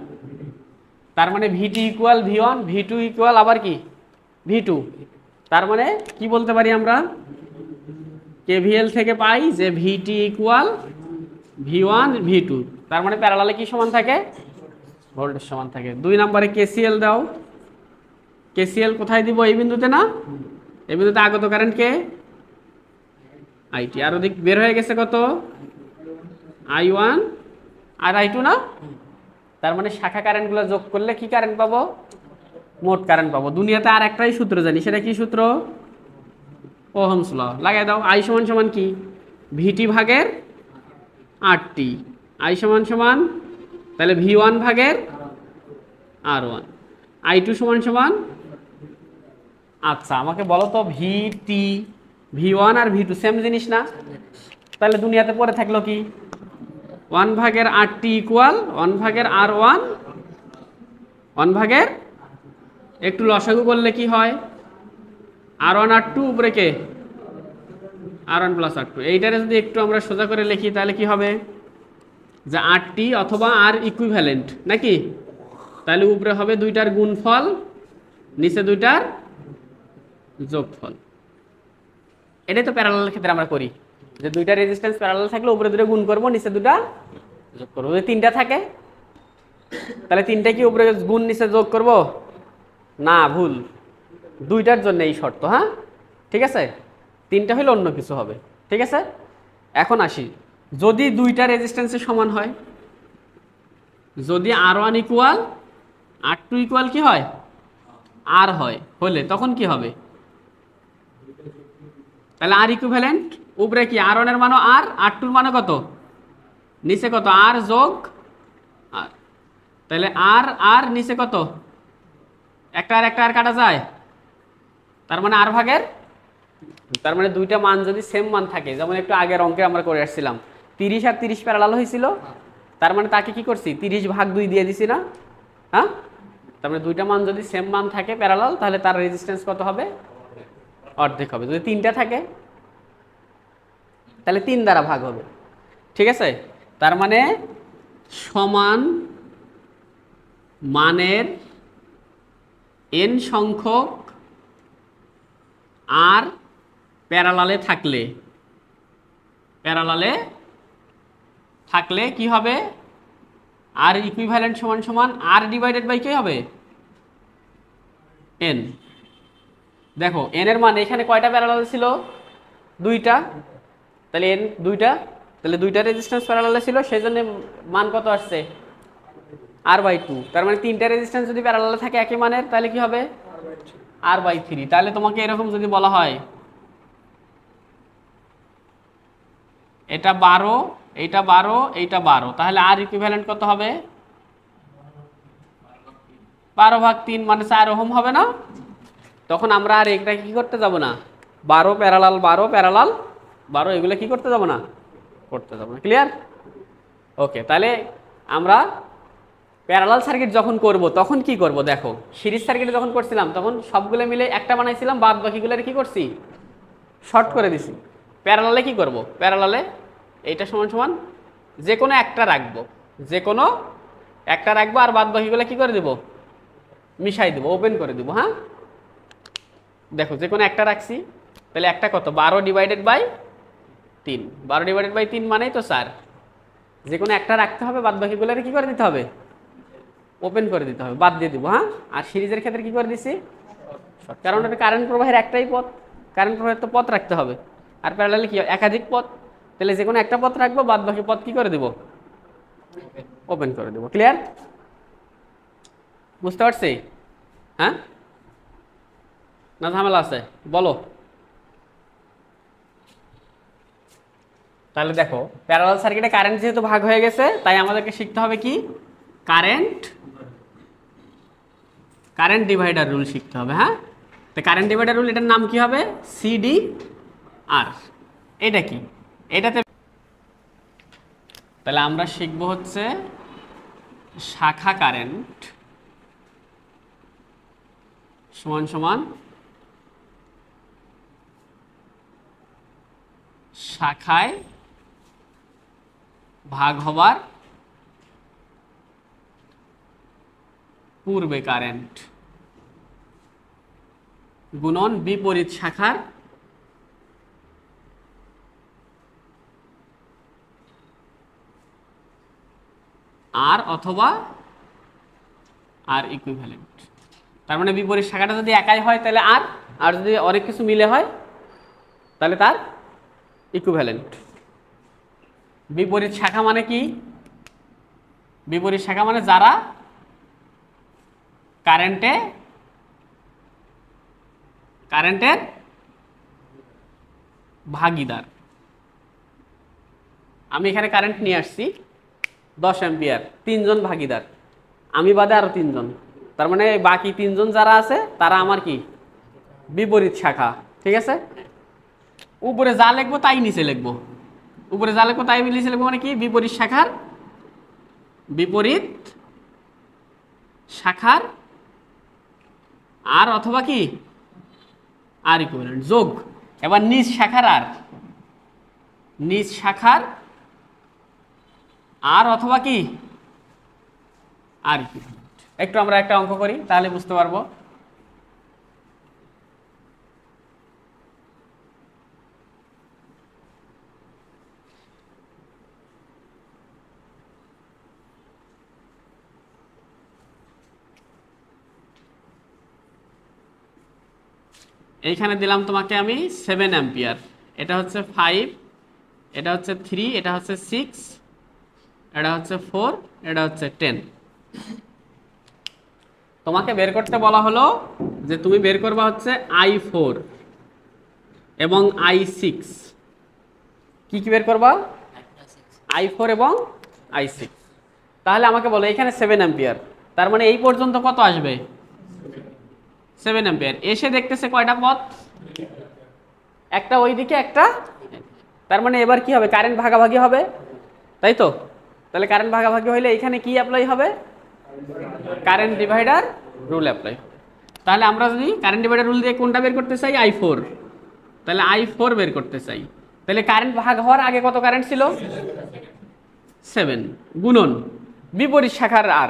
Speaker 1: তার মানে ভিটি ইকুয়াল V1, V2 ইকুয়াল আবার কি V2। তার মানে কি বলতে পারি আমরা, কেভিএল থেকে পাই যে ভিটি ইকুয়াল V1 V2, তার মানে প্যারালালে কি সমান থাকে, ভোল্টেজ সমান থাকে। 2 নম্বরে কেসিএল দাও। কেসিএল কোথায় দিব, এই বিন্দুতে না? এই বিন্দুতে আগত কারেন্ট কে, আইটি, আর ওদিক বের হয়ে গেছে কত I1 আর I2 না? তার মানে শাখা কারেন্টগুলো যোগ করলে কি কারেন্ট পাবো, মোট কারেন্ট পাবো। দুনিয়াতে আর একটাই সূত্র জানি, সেটা কি সূত্র, ওহমস ল। লাগাই দাও। I সমান সমান কি, ভিটি ভাগের RT, I সমান সমান তাহলে V1 ভাগের R1, I2 সমান সমান, আচ্ছা আমাকে বলো তো ভিটি V1 আর V2 সেম জিনিস না? তাহলে দুনিয়াতে পড়ে থাকলো কি, 1 ভাগের RT ইকুয়াল 1 ভাগের R1, 1 ভাগের, একটু লসাগু করলে কি হয়, R1 R2 উপরে কে R1 প্লাস R2। এইটারে যদি একটু আমরা সোজা করে লিখি তাহলে কি হবে, যে RT অথবা R ইকুইভ্যালেন্ট নাকি? তাহলে উপরে হবে দুইটার গুণফল, নিচে দুইটার যোগফল। এটাই তো প্যারালাল ক্ষেত্রে আমরা করি, যে দুইটা রেজিস্ট্যান্স প্যারালাল থাকলে উপরে দুটো গুণ করবো, নিচে দুটা যোগ করবো। যদি তিনটা থাকে তাহলে তিনটা কি উপরে গুণ নিচে যোগ করব না? ভুল, দুইটার জন্য এই শর্ত। হ্যাঁ ঠিক আছে, তিনটা হইলে অন্য কিছু হবে। ঠিক আছে, এখন আসি, যদি দুইটা রেজিস্ট্যান্সের সমান হয়, যদি R1 ইকুয়াল R2 ইকুয়াল কি হয় R হয়, হলে তখন কি হবে, তাহলে R ইকুইভ্যালেন্ট, উপরে কি R1 এর মানও R, R2 এর মানও কত, নিচে কত R যোগ R, তাহলে R আর নিচে কত, একটা আর কাটা যায়, তার মানে R ভাগের, তার মানে দুইটা মান যদি সেম মান থাকে, যেমন একটু আগের অঙ্কে আমরা করে আসছিলাম 30 আর 30 প্যারালাল হয়েছিল, তার মানে তাকে কি করছি 30 ভাগ 2 দিয়ে দিছি না? হ্যাঁ, তার মানে দুইটা মান যদি সেম মান থাকে প্যারালাল, তাহলে তার রেজিস্ট্যান্স কত হবে, অর্ধেক হবে। যদি তিনটা থাকে তাহলে 3 দ্বারা ভাগ হবে। ঠিক আছে, তার মানে সমান মানের n সংখ্যক আর প্যারালালে থাকলে কি হবে, আর ইকুইভ্যালেন্ট সমান সমান আর ডিভাইডেড বাই কি হবে, n। দেখো n এর মান এখানে কয়টা প্যারালাল ছিল, দুইটা, তাহলে n দুইটা, তাহলে দুইটা রেজিস্ট্যান্স প্যারালালে ছিল, সেই জন্য মান কত আসছে R/2। তার মানে তিনটা রেজিস্ট্যান্স যদি প্যারালালে থাকে একই মানের, তাহলে কি হবে R/3। তাহলে তোমাকে এরকম যদি বলা হয় এটা 12, এইটা 12, এইটা 12, তাহলে আর ইকুইভ্যালেন্ট কত হবে 12/3, মানে 4 ওহম হবে না? তখন আমরা আর এটা কি করতে যাব না, 12 প্যারালাল 12 প্যারালাল 12 এগুলো কি করতে যাব না, করতে যাব না। ক্লিয়ার? ওকে, তাহলে আমরা প্যারালাল সার্কিট যখন করব তখন কি করব, দেখো সিরিজ সার্কিটে যখন করছিলাম তখন সবগুলো মিলে একটা বানাইছিলাম, বাদ বাকিগুলোর কি করছি শর্ট করে দিছি। প্যারালালে কি করব, প্যারালালে এইটা সমান সমান যে কোনো একটা রাখবো, আর বাদ বাকিগুলো কি করে দেব, মিশাই দেবো, ওপেন করে দেবো। হ্যাঁ দেখো যে কোনো একটা রাখছি, তাহলে একটা কত 12 ডিভাইডেড বাই 3, 12 ডিভাইডেড বাই 3 মানেই তো 4। যে কোনো একটা রাখতে হবে, বাদ বাকিগুলোর কি করে দিতে হবে, ওপেন করে দিতে হবে, বাদ দিয়ে দিব। হ্যাঁ, আর সিরিজের ক্ষেত্রে কি করে দিছি শর্ট, কারণ এটা কারেন্ট প্রবাহের একটাই পথ, কারেন্ট প্রবাহের তো পথ রাখতে হবে, আর প্যারালালে কি একাধিক পথ, তাহলে যে কোনো একটা পথ রাখবো, বাদ বাকি পথ কি করে দেব, ওপেন করে দেব। ক্লিয়ার? বুঝতে পারছি? হ্যাঁ না ঝামেলা আছে? বলো। তাহলে দেখো, প্যারালাল সার্কিটে কারেন্ট যেহেতু ভাগ হয়ে গেছে, তাই আমাদেরকে শিখতে হবে কি, কারেন্ট ডিভাইডার রুল শিখতে হবে। হ্যাঁ, তো কারেন্ট ডিভাইডার রুল, এটার নাম কি হবে, সিডি আর। এটা কি, এটাতে তাহলে আমরা শিখব হচ্ছে শাখা কারেন্ট সমান সমান শাখায় ভাগ হবার পূর্বে কারেন্ট গুণন বিপরীত শাখার আর অথবা আর ইকুইভ্যালেন্ট। তার মানে বিপরীত শাখাটা যদি একাই হয় তাহলে আর যদি অনেক কিছু মিলে হয় তাহলে তার ইকুইভ্যালেন্ট। বিপরীত শাখা মানে কি, বিপরীত শাখা মানে যারা কারেন্টের ভাগীদার। আমি এখানে কারেন্ট নিয়ে আসছি 10 অ্যাম্পিয়ার, 3 জন ভাগীদার, আমি বাদে আরো 3 জন, তার মানে বাকি 3 জন যারা আছে তারা আমার কি, বিপরীত শাখা। ঠিক আছে, উপরে যা লিখবো তাই নিচে লিখবো, উপরে যা লিখবো তাই নিচে লিখবো, মানে কি, বিপরীত শাখার আর অথবা কি আর ইকুইভ্যালেন্ট যোগ। এবার নিজ শাখার আর অথবা কি আর ইকুইভ্যালেন্ট। একটু আমরা একটা অঙ্ক করি তাহলে বুঝতে পারবো। এইখানে দিলাম তোমাকে আমি 7 অ্যাম্পিয়ার, এটা হচ্ছে 5, এটা হচ্ছে 3, এটা হচ্ছে 6, এটা হচ্ছে 4, এটা হচ্ছে 10। তোমাকে বের করতে বলা হলো যে তুমি বের করবা হচ্ছে I4 এবং I6। কি কি বের করবা, I4 এবং I6। তাহলে আমাকে বলো এখানে 7 অ্যাম্পিয়ার, তার মানে এই পর্যন্ত কত আসবে, 7 অ্যাম্পিয়ার। এসে দেখতেছে কয়টা পথ, একটা ওইদিকে একটা, তার মানে এবার কি হবে, কারেন্ট ভাগাভাগি হবে, তাই তো? তাহলে কারেন্ট ভাগাভাগি হইলে এখানে কি অ্যাপ্লাই হবে, কারেন্ট ডিভাইডার রুল অ্যাপ্লাই। তাহলে আমরা যদি কারেন্ট ডিভাইডার রুল দিয়ে কোনটা বের করতে চাই, I4, তাহলে I4 বের করতে চাই, তাহলে কারেন্ট ভাগ হওয়ার আগে কত কারেন্ট ছিল, 7 গুণন বিপরীত শাখার আর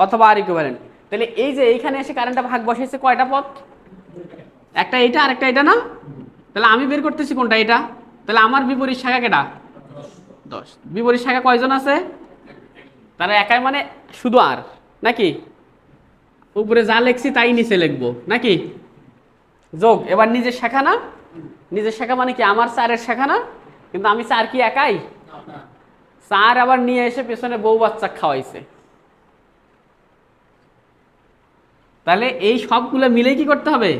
Speaker 1: অথবা আর ইকুইভ্যালেন্ট। তাহলে এই যে এইখানে এসে কারেন্টটা ভাগ বসাইছে কয়টা পথ, একটা এইটা আর একটা এটা না, তাহলে আমি বের করতেছি কোনটা, এটা। তাহলে আমার বিপরীত শাখা কেটা, 10। বিপরীত শাখা কয়জন আছে, তারা একাই, মানে শুধু আর, নাকি উপরে যা লিখছি তাই নিচে লিখবো নাকি, যোগ। এবার নিজের শাখা না, নিজের শাখা মানে কি, আমার 4-এর শাখা না, কিন্তু আমি 4 কি একাই, 4 আবার নিয়ে এসে পেছনে বউ বাচ্চা খাওয়াইছে। তাহলে এই সবগুলো মিলে কি করতে হবে,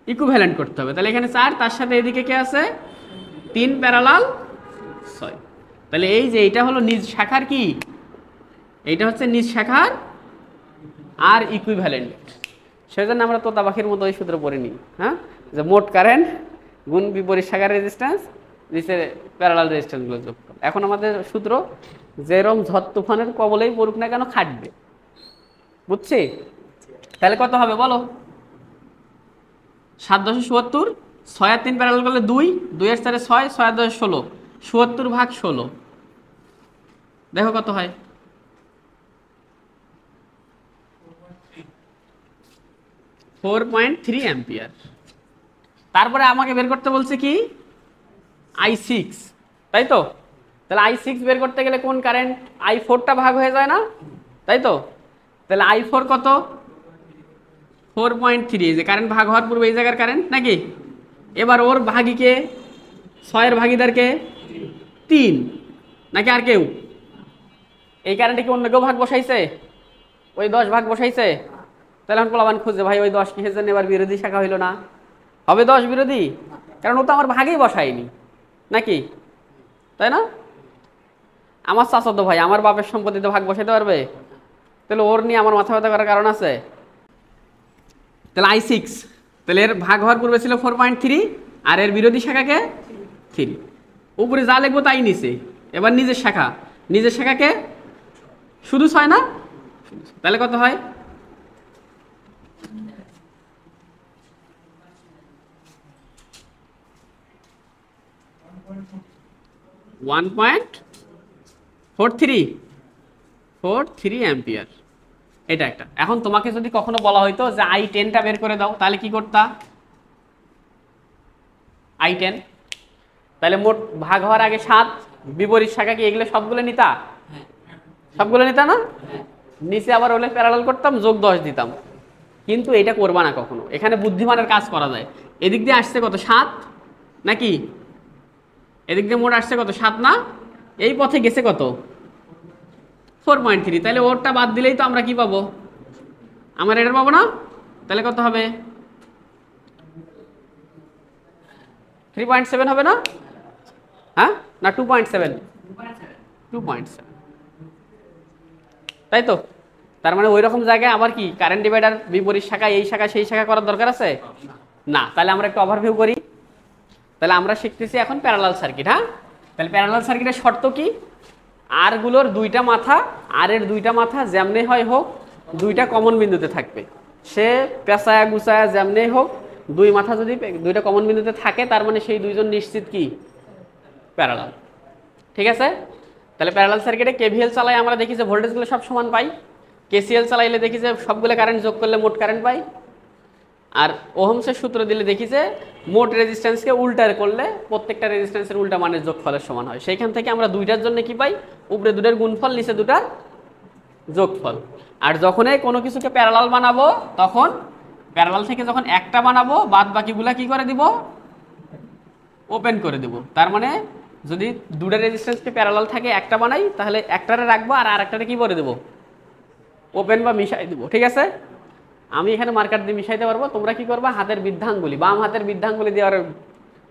Speaker 1: ইকুইভ্যালেন্ট করতে হবে। তাহলে এখানে 4, তার সাথে এদিকে কে আছে 3, প্যারালাল 6। তাহলে এই যে এটা হলো নিজ শাখার কি, এইটা হচ্ছে নিজ শাখার আর ইকুইভ্যালেন্ট। সেজন্য আমরা তোতা পাখির মতো ওই সূত্র পড়ে নিই, হ্যাঁ, যে মোট কারেন্ট গুণ বিপরীত শাখার রেজিস্ট্যান্স নিচে প্যারালাল রেজিস্ট্যান্সগুলো যোগ। এখন আমাদের সূত্র যেরকম ঝড় তুফানের কবলেই পড়ুক না কেন খাটবে, বুঝছি? তাহলে কত হবে বলো, 7×10⁻², 6 আর 3 প্যারালাল করলে 2, 2 এর 4 6, 6 আর 10 16, 77/16। দেখো কত হয়, 4.3 অ্যাম্পিয়ার। তারপরে আমাকে বের করতে বলছে কি, I6, তাই তো? তাহলে I6 বের করতে গেলে কোন কারেন্ট, I4টা ভাগ হয়ে যায় না, তাই তো? তাহলে I4 কত, 4.3, এই যে কারেন্ট ভাগ হওয়ার পূর্বে এই জায়গার কারেন্ট নাকি। এবার ওর ভাগীকে, 6-এর ভাগীদারকে 3, নাকি আর কেউ, এই কারেন্টে কি অন্য কেউ ভাগ বসাইছে, ওই 10 ভাগ বসাইছে, তাহলে এখন পোলাপান খুঁজে ভাই ওই 10 কিসের জন্য এবার বিরোধী শাখা হইলো না? হবে 10 বিরোধী, কারণ ও তো আমার ভাগেই বসায়নি নাকি, তাই না? আমার চাচাতো ভাই আমার বাপের সম্পত্তিতে ভাগ বসাতে পারবে? তাহলে ওর নিয়ে আমার মাথা ব্যথা করার কারণ আছে? তাহলে I6, তাহলে এর ভাগ হওয়ার পূর্বে ছিল 4.3 আর এর বিরোধী শাখাকে 3। উপরে যা লিখবো তাই নিচে। এবার নিজের শাখা, নিজের শাখাকে শুধু 6 না, তাহলে কত হয়? 1.43 অ্যাম্পিয়ার। এটা একটা। এখন তোমাকে যদি কখনো বলা হইতো যে I10টা বের করে দাও, তাহলে কি করতা? I10, তাহলে মোট ভাগ হওয়ার আগে 7, বিপরীত শাখা কি এগুলো সবগুলো নিতা? সবগুলো নিতা না? নিচে আবার হলে প্যারালাল করতাম, যোগ 10 দিতাম। কিন্তু এটা করবা না কখনো, এখানে বুদ্ধিমানের কাজ করা যায়। এদিক দিয়ে আসছে কত? 7 নাকি? এদিক দিয়ে মোট আসছে কত? 7 না? এই পথে গেছে কত? 4.3। তাহলে ওরটা বাদ দিলেই তো আমরা কি পাবো? আমরা এটার পাবো না? তাহলে কত হবে? 3.7 হবে না? হ্যাঁ না 2.7? 2.7, তাই তো? তার মানে ওই রকম জায়গায় আবার কি কারেন্ট ডিভাইডার বিপরীত শাখা এই শাখা সেই শাখা করার দরকার আছে না? তাহলে আমরা একটু ওভারভিউ করি। তাহলে আমরা শিখতেছি এখন প্যারালাল সার্কিট। হ্যাঁ, তাহলে প্যারালাল সার্কিটের শর্ত কি? আর গুলোর দুইটা মাথা, আর এর দুইটা মাথা যেমনি হয় হোক দুইটা কমন বিন্দুতে থাকবে। সে পেঁচায়া গুছায়া যেমনি হোক দুই মাথা যদি দুইটা কমন বিন্দুতে থাকে, তার মানে সেই দুইজন নিশ্চিত কি প্যারালাল। ঠিক আছে? তাহলে প্যারালাল সার্কিটে কেভিএল চালাই আমরা দেখি যে ভোল্টেজগুলো সব সমান পাই, কেসিএল চালাইলে দেখি যে সবগুলো কারেন্ট যোগ করলে মোট কারেন্ট পাই, আর ওহমসের সূত্র দিলে দেখি যে মোট রেজিস্ট্যান্সকে উল্টা করলে প্রত্যেকটা রেজিস্ট্যান্সের উল্টা মানের যোগফলের সমান হয়। সেইখান থেকে আমরা দুইটার জন্য কি পাই? উপরে দুটার গুণফল, নিচে দুটার যোগফল। আর যখনই কোনো কিছুকে প্যারালাল বানাবো তখন প্যারালাল থেকে যখন একটা বানাবো বাদ বাকিগুলা কি করে দিব? ওপেন করে দিব। তার মানে যদি দুটা রেজিস্ট্যান্সকে প্যারালাল থাকে একটা বানাই, তাহলে একটারে রাখবো আর আরেকটারে কি করে দেবো? ওপেন বা মিশাই দিব। ঠিক আছে? আমি এখানে মার্কার দিয়ে মিশাইতে পারবো, তোমরা কি করবা? হাতের বৃদ্ধাঙ্গুলি, বাম হাতের বৃদ্ধাঙ্গুলি দিয়ে আর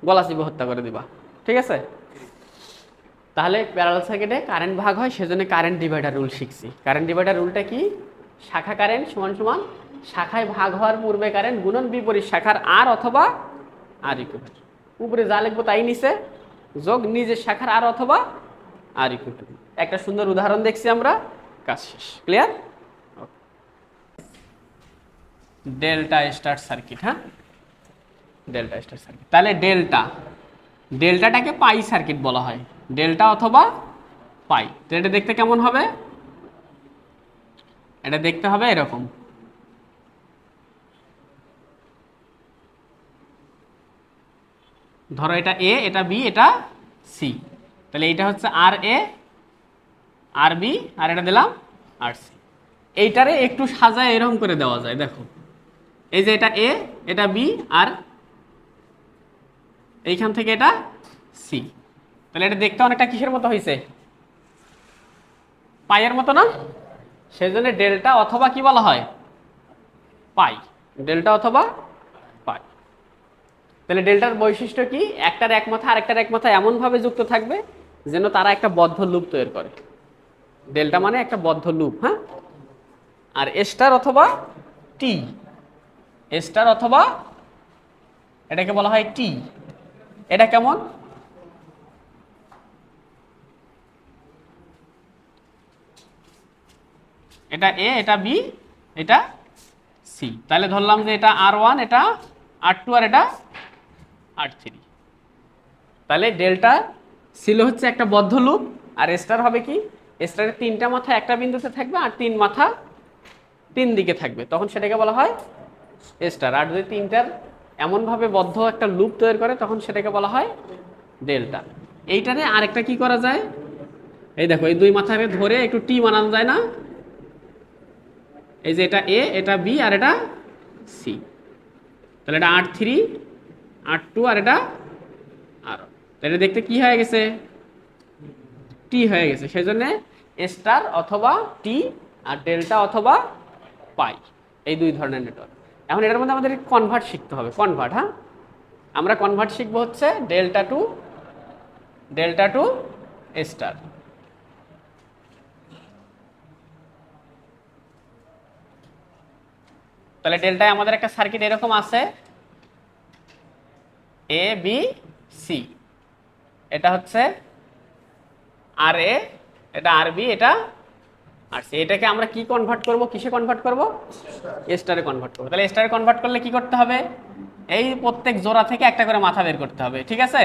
Speaker 1: গলা চিপে হত্যা করে দিবা। ঠিক আছে? তাহলে প্যারালাল সার্কিটে কারেন্ট ভাগ হয়, সেজন্য কারেন্ট ডিভাইডার রুল শিখছি। কারেন্ট ডিভাইডার রুলটা কি? শাখা কারেন্ট সমান সমান শাখায় ভাগ হওয়ার পূর্বে কারেন্ট গুণন বিপরীত শাখার আর অথবা আর ইকুয়াল। উপরে যা লিখবো তাই নিচে যোগ নিজের শাখার আর অথবা আর ইকুয়াল। একটা সুন্দর উদাহরণ দেখছি আমরা, কাজ শেষ। ক্লিয়ার? Delta star circuit. হ্যাঁ, ডেল্টা স্টার সার্কিট। তাহলে ডেল্টাটাকে পাই সার্কিট বলা হয়, ডেল্টা অথবা পাই। তো এটা দেখতে কেমন হবে? এটা দেখতে হবে এরকম। ধরো এটা এ, এটা বি, এটা সি। তাহলে এইটা হচ্ছে আর এ, আর বি, আর এটা দিলাম আর সি। এইটারে একটু সাজায় এরকম করে দেওয়া যায়। দেখো এই যে এটা এ, এটা বি, আর এইখান থেকে এটা সি। তাহলে এটা দেখতে অনেকটা কিসের মতো হয়েছে? পাইয়ের মতো না? সেই জন্য ডেল্টা অথবা কি বলা হয়? পাই। ডেল্টা অথবা পাই। তাহলে ডেল্টার বৈশিষ্ট্য কি? একটার এক মাথা আরেকটার এক মাথা এমনভাবে যুক্ত থাকবে যেন তারা একটা বদ্ধ লুপ তৈরি করে। ডেল্টা মানে একটা বদ্ধ লুপ। হ্যাঁ, আর স্টার অথবা টি, স্টার অথবা এটাকে বলা হয় টি। এটা কেমন? এটা এ, এটা বি, এটা সি। তাহলে ধরলাম যে এটা R1, এটা R2, আর এটা R3। তাহলে ডেল্টা ছিল হচ্ছে একটা বদ্ধ লুপ, আর স্টার হবে কি? স্টারের তিনটা মাথা একটা বিন্দুতে থাকবে আর তিন মাথা তিন দিকে থাকবে, তখন সেটাকে বলা হয় স্টার। আর যদি তিনটার এমনভাবে বদ্ধ একটা লুপ তৈরি করে তখন সেটাকে বলা হয় ডেল্টা। এইটারে আরেকটা কি করা যায়? এই দেখো এই দুই মাথাকে ধরে একটু টি বানানো যায় না? এই যে এটা এ, এটা বি, আর এটা সি। তাহলে এটা R3, R2, আর এটা আর। এটা দেখতে কি হয়ে গেছে? টি হয়ে গেছে। সেই জন্য স্টার অথবা টি আর ডেল্টা অথবা পাই। এই দুই ধরনের নেটওয়ার্ক। এখন এটার মধ্যে আমাদের কনভার্ট শিখতে হবে, কনভার্ট। হ্যাঁ, আমরা কনভার্ট শিখবো হচ্ছে ডেল্টা টু স্টার। তাহলে ডেল্টায় আমাদের একটা সার্কিট এরকম আছে এ বি সি, এটা হচ্ছে আর এ, এটা আর বি, এটা আর সি। এটাকে আমরা কি কনভার্ট করব, কিসে কনভার্ট করব? স্টারে কনভার্ট করব। তাহলে স্টারে কনভার্ট করলে কি করতে হবে? এই প্রত্যেক জোড়া থেকে একটা করে মাথা বের করতে হবে, ঠিক আছে?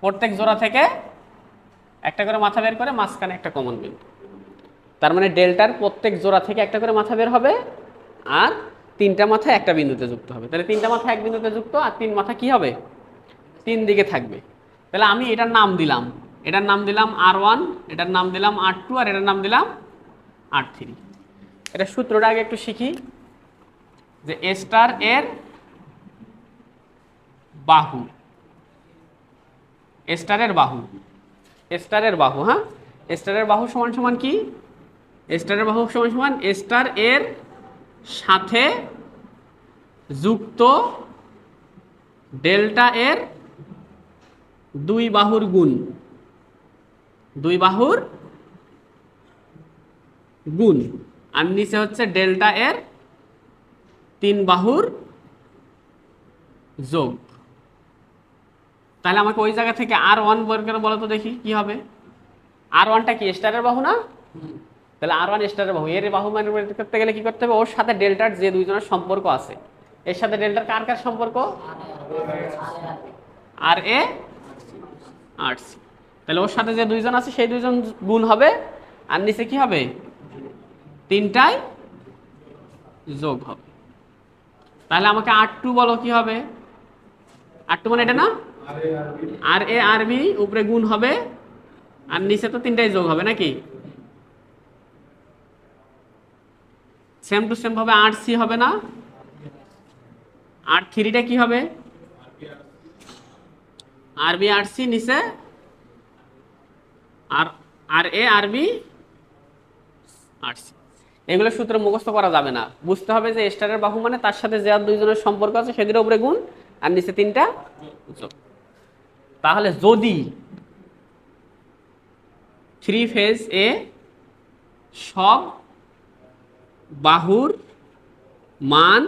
Speaker 1: প্রত্যেক জোড়া থেকে একটা করে মাথা বের করে মাঝখানে একটা কমন বিন্দু। তার মানে ডেল্টার প্রত্যেক জোড়া থেকে একটা করে মাথা বের হবে, আর তিনটা মাথা একটা বিন্দুতে যুক্ত হবে। তাহলে তিনটা মাথা এক বিন্দুতে যুক্ত, আর তিন মাথা কি হবে? তিন দিকে থাকবে। তাহলে আমি এটার নাম দিলাম, R1, এটার নাম দিলাম R2, আর এটার নাম দিলাম R3। এটা সূত্রটা আগে একটু শিখি, যে এ স্টার এর বাহু, স্টারের বাহু, হ্যাঁ, স্টারের বাহু সমান সমান কি? স্টারের বাহু সমান সমান স্টার এর সাথে যুক্ত ডেল্টা এর দুই বাহুর গুণ, আর নিচে হচ্ছে ডেল্টা এর তিন বাহুর যোগ। তাহলে আমাকে ওই জায়গা থেকে R1 বের করে বলো তো দেখি কি হবে। R1টা কি স্টারের বাহু না? তাহলে R1 স্টারের বাহু, এর বাহু মানে বের করতে গেলে কি করতে হবে? ওর সাথে ডেল্টার যে দুইজনের সম্পর্ক আছে, এর সাথে ডেল্টার কার কার সম্পর্ক? আর এ আর সি। তাহলে ওর সাথে যে দুইজন আছে সেই দুইজন গুণ হবে, আর নিচে কি হবে? তিনটাই যোগ হবে। তাহলে আমাকে R2 বলো কি হবে? R2 মানে এটা না, আর এ আর বি উপরে গুণ হবে, আর নিচে তো তিনটাই যোগ হবে নাকি? সেম টু সেম ভাবে R3 হবে না? R3টা কি হবে? আর বি আর সি, নিচে আর এ আর বি আর সি। এগুলো সূত্র মুখস্থ করা যাবে না, বুঝতে হবে যে স্টারের বাহু মানে তার সাথে যে আর দুইজনের সম্পর্ক আছে সেদের উপরে গুণ, আর নিচে তিনটা যোগ। তাহলে যদি থ্রি ফেজ এ সব বাহুর মান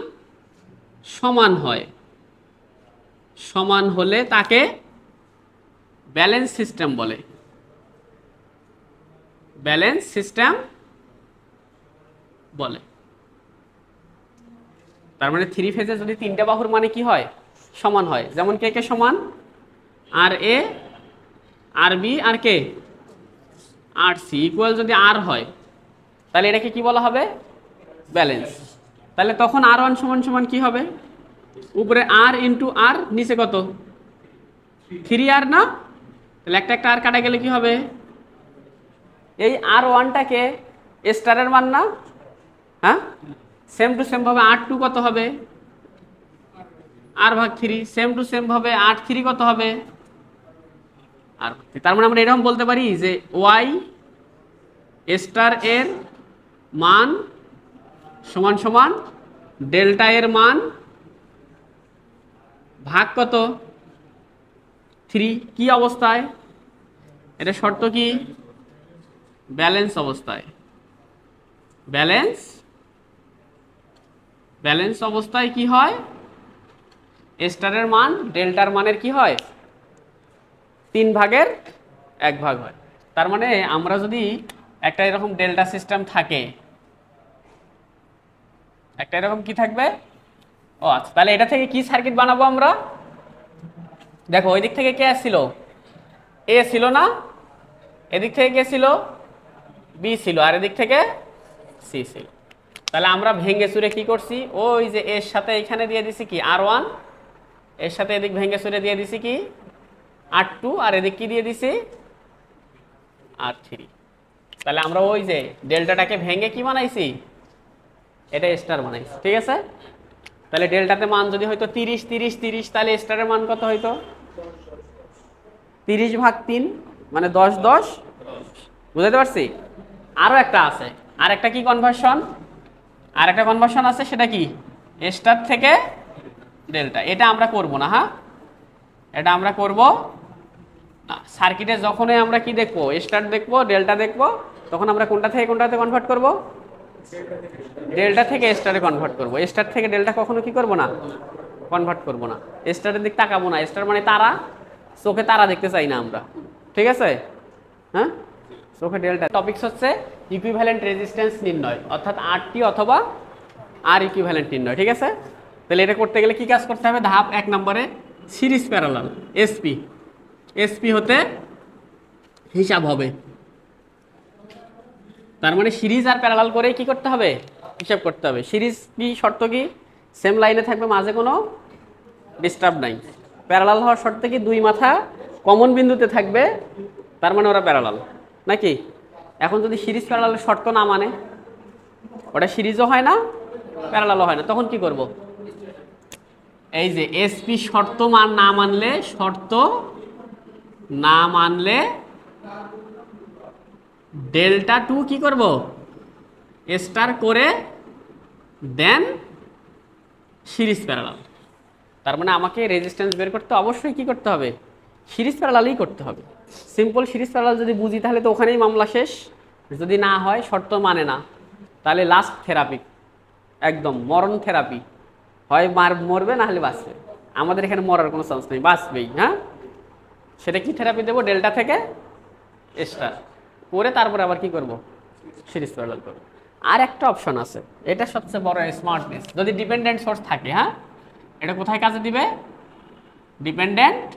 Speaker 1: সমান হয়, সমান হলে তাকে ব্যালেন্স সিস্টেম বলে। ব্যালেন্স সিস্টেম বলে। তার মানে থ্রি ফেজে যদি তিনটা বাহুর মানে কি হয়? সমান হয়। যেমন কে কে সমান? আর এ আর বি আর কে আর সি ইকুয়াল যদি আর হয়, তাহলে এটাকে কি বলা হবে? ব্যালেন্স। তাহলে তখন R1 সমান সমান কি হবে? উপরে আর ইন্টু আর, নিচে কত? 3R না? তাহলে একটা একটা আর কাটা গেলে কি হবে? এই R1টাকে স্টারের মান না? হ্যাঁ, সেম টু সেম ভাবে R2 কত হবে? R/3। সেম টু সেম ভাবে R3 কত হবে? R/3। তার মানে আমরা এরকম বলতে পারি যে ওয়াই স্টার এর মান সমান সমান ডেল্টা এর মান ভাগ কত? 3। কি অবস্থায়? এটা শর্ত কি? ব্যালেন্স অবস্থায়। ব্যালেন্স অবস্থায় কি হয়? স্টারের মান ডেল্টার মানের কি হয়? 3/1 হয়। তার মানে আমরা যদি একটা এরকম ডেল্টা সিস্টেম থাকে, একটা এরকম কি থাকবে? ও আচ্ছা, তাহলে এটা থেকে কি সার্কিট বানাবো আমরা? দেখো ওই দিক থেকে কে আসছিল? এ ছিল না? এদিক থেকে কে ছিল? বি ছিল, আর এদিক থেকে সি ছিল। তাহলে আমরা ভেঙে চুরে কি করছি? ওই যে এর সাথে এখানে দিয়ে দিছি কি R1, এর সাথে এদিক ভেঙে চুরে দিয়ে দিছি কি R2, আর এদিক কি দিয়ে দিছি R3। তাহলে আমরা ওই যে ডেল্টাটাকে ভেঙে কি বানাইছি? এটা স্টার বানাইছি, ঠিক আছে? তাহলে ডেল্টাতে মান যদি হয়তো 30 30 30, তাহলে স্টারের মান কত হইতো? 30/3, মানে 10 10। বুঝতে পারছি? আরো একটা আছে, আর একটা কি কনভার্সন? আর একটা কনভার্সন আছে, সেটা কি স্টার থেকে ডেল্টা। এটা আমরা করব না, হ্যাঁ এটা আমরা করব না। সার্কিটে যখনই আমরা কি দেখবো, স্টার দেখবো, ডেল্টা দেখবো, তখন আমরা কোনটা থেকে কোনটাতে কনভার্ট করব, ডেল্টা থেকে স্টারে কনভার্ট করব। স্টার থেকে ডেল্টা কখনো কি করব না, কনভার্ট করব না। স্টারের দিক তাকাবো না। স্টার মানে তারা, চোখে তারা দেখতে চাই না আমরা, ঠিক আছে? হ্যাঁ, চোখে ডেল্টা। টপিকস হচ্ছে ইকুইভ্যালেন্ট রেজিস্ট্যান্স নির্ণয়, অর্থাৎ আরটি অথবা আর ইকুইভ্যালেন্ট নির্ণয়, ঠিক আছে? তাহলে এটা করতে গেলে কি কাজ করতে হবে? ধাপ 1 নম্বরে সিরিজ প্যারালাল এসপি, এসপি হতে হিসাব হবে। তার মানে সিরিজ আর প্যারালাল করে কি করতে হবে, হিসাব করতে হবে। সিরিজ কি শর্ত কি, সেম লাইনে থাকবে, মাঝে কোনো ডিস্টার্ব নাই। প্যারালাল হওয়ার শর্তে কি, দুই মাথা কমন বিন্দুতে থাকবে, তার মানে ওরা প্যারালাল নাকি? এখন যদি সিরিজ প্যারালালের শর্ত না মানে, ওটা সিরিজও হয় না প্যারালালও হয় না, তখন কি করব? এই যে এসপি শর্ত না মানলে, শর্ত না মানলে ডেল্টা টু কি করব, স্টার করে দেন সিরিজ প্যারালাল। তার মানে আমাকে রেজিস্ট্যান্স বের করতে অবশ্যই কি করতে হবে, সিরিজ প্যারালালই করতে হবে। সিম্পল সিরিজ প্যারালাল যদি বুঝি তাহলে তো ওখানেই মামলা শেষ। যদি না হয়, শর্ত মানে না, তাহলে লাস্ট থেরাপি, একদম মরণ থেরাপি, হয় মরবে না হলে বাঁচবে। আমাদের এখানে মরার কোনো চান্স নেই, বাঁচবেই। হ্যাঁ, সেটা কি থেরাপি দেবো, ডেল্টা থেকে স্টার করে তারপরে আবার কি করব, সিরিজ প্যারালাল করব। আর একটা অপশন আছে, এটা সবচেয়ে বড় স্মার্টনেস, যদি ডিপেন্ডেন্ট সোর্স থাকে। হ্যাঁ, এটা কোথায় কাজে দিবে, ডিপেন্ডেন্ট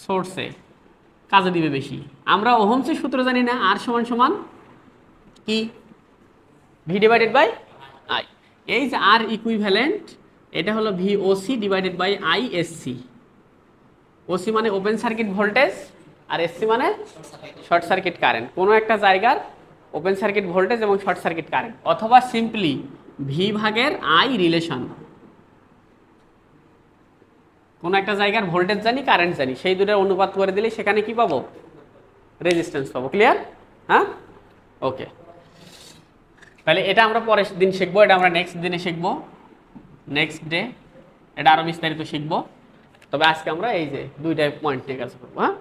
Speaker 1: সোর্সে কাজে দিবে বেশি। আমরা ওহমসের সূত্র জানি না, আর সমান সমান কি ভি ডিভাইডেড বাই আই। এই যে আর ইকুইভ্যালেন্ট, এটা হলো VOC divided by I SC. OC মানে ওপেন সার্কিট ভোল্টেজ, আর এসসি মানে শর্ট সার্কিট কারেন্ট। কোনো একটা জায়গার ওপেন সার্কিট ভোল্টেজ এবং শর্ট সার্কিট কারেন্ট, অথবা সিম্পলি ভি ভাগের আই রিলেশন। কোনো একটা জায়গার ভোল্টেজ জানি, কারেন্ট জানি, সেই দুটোর অনুপাত করে দিলে সেখানে কি পাবো, রেজিস্ট্যান্স পাবো। ক্লিয়ার? হ্যাঁ, ওকে। তাহলে এটা আমরা পরের দিন শিখবো, এটা আমরা নেক্সট দিনে শিখবো, নেক্সট ডে এটা আরও বিস্তারিত শিখবো। তবে আজকে আমরা এই যে দুইটা পয়েন্ট নিয়ে কাজ করবো। হ্যাঁ,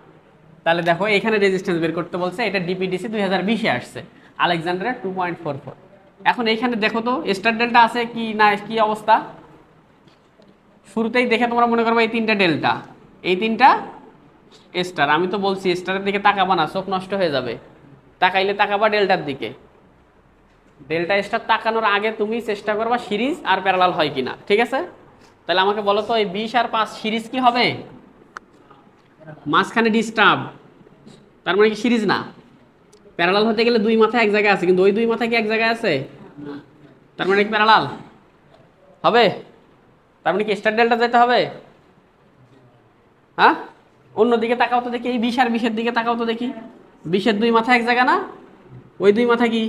Speaker 1: তাহলে দেখো এখানে রেজিস্ট্যান্স বের করতে বলছে, এটা ডিপিডিসি 2020-এ আসছে, আলেকজান্ডারের 2.44। এখন এইখানে দেখো তো স্টার ডেল্টা আছে কি না, কি অবস্থা? শুরুতেই দেখে তোমরা মনে করবে এই তিনটা ডেল্টা, এই তিনটা স্টার। আমি তো বলছি স্টারের দিকে তাকাবা না, চোখ নষ্ট হয়ে যাবে। তাকাইলে তাকাবা ডেল্টার দিকে। ডেল্টা স্টার তাকানোর আগে তুমি চেষ্টা করবা সিরিজ আর প্যারালাল হয় কিনা, ঠিক আছে? তাহলে আমাকে বলো তো, এই 20 আর 5 সিরিজ কি হবে? মাঝখানে ডিস্টার্ব, তার মানে কি সিরিজ না? প্যারালাল হতে গেলে দুই মাথা এক জায়গায় আছে, কিন্তু ওই দুই মাথা কি এক জায়গায় আছে? তার মানে কি প্যারালাল হবে? তার মানে কি স্টার ডেল্টা যেতে হবে? হ্যাঁ, অন্যদিকে তাকাও তো দেখি, এই 20 আর 20-এর দিকে তাকাও তো দেখি। 20-এর দুই মাথা এক জায়গা না? ওই দুই মাথা কি,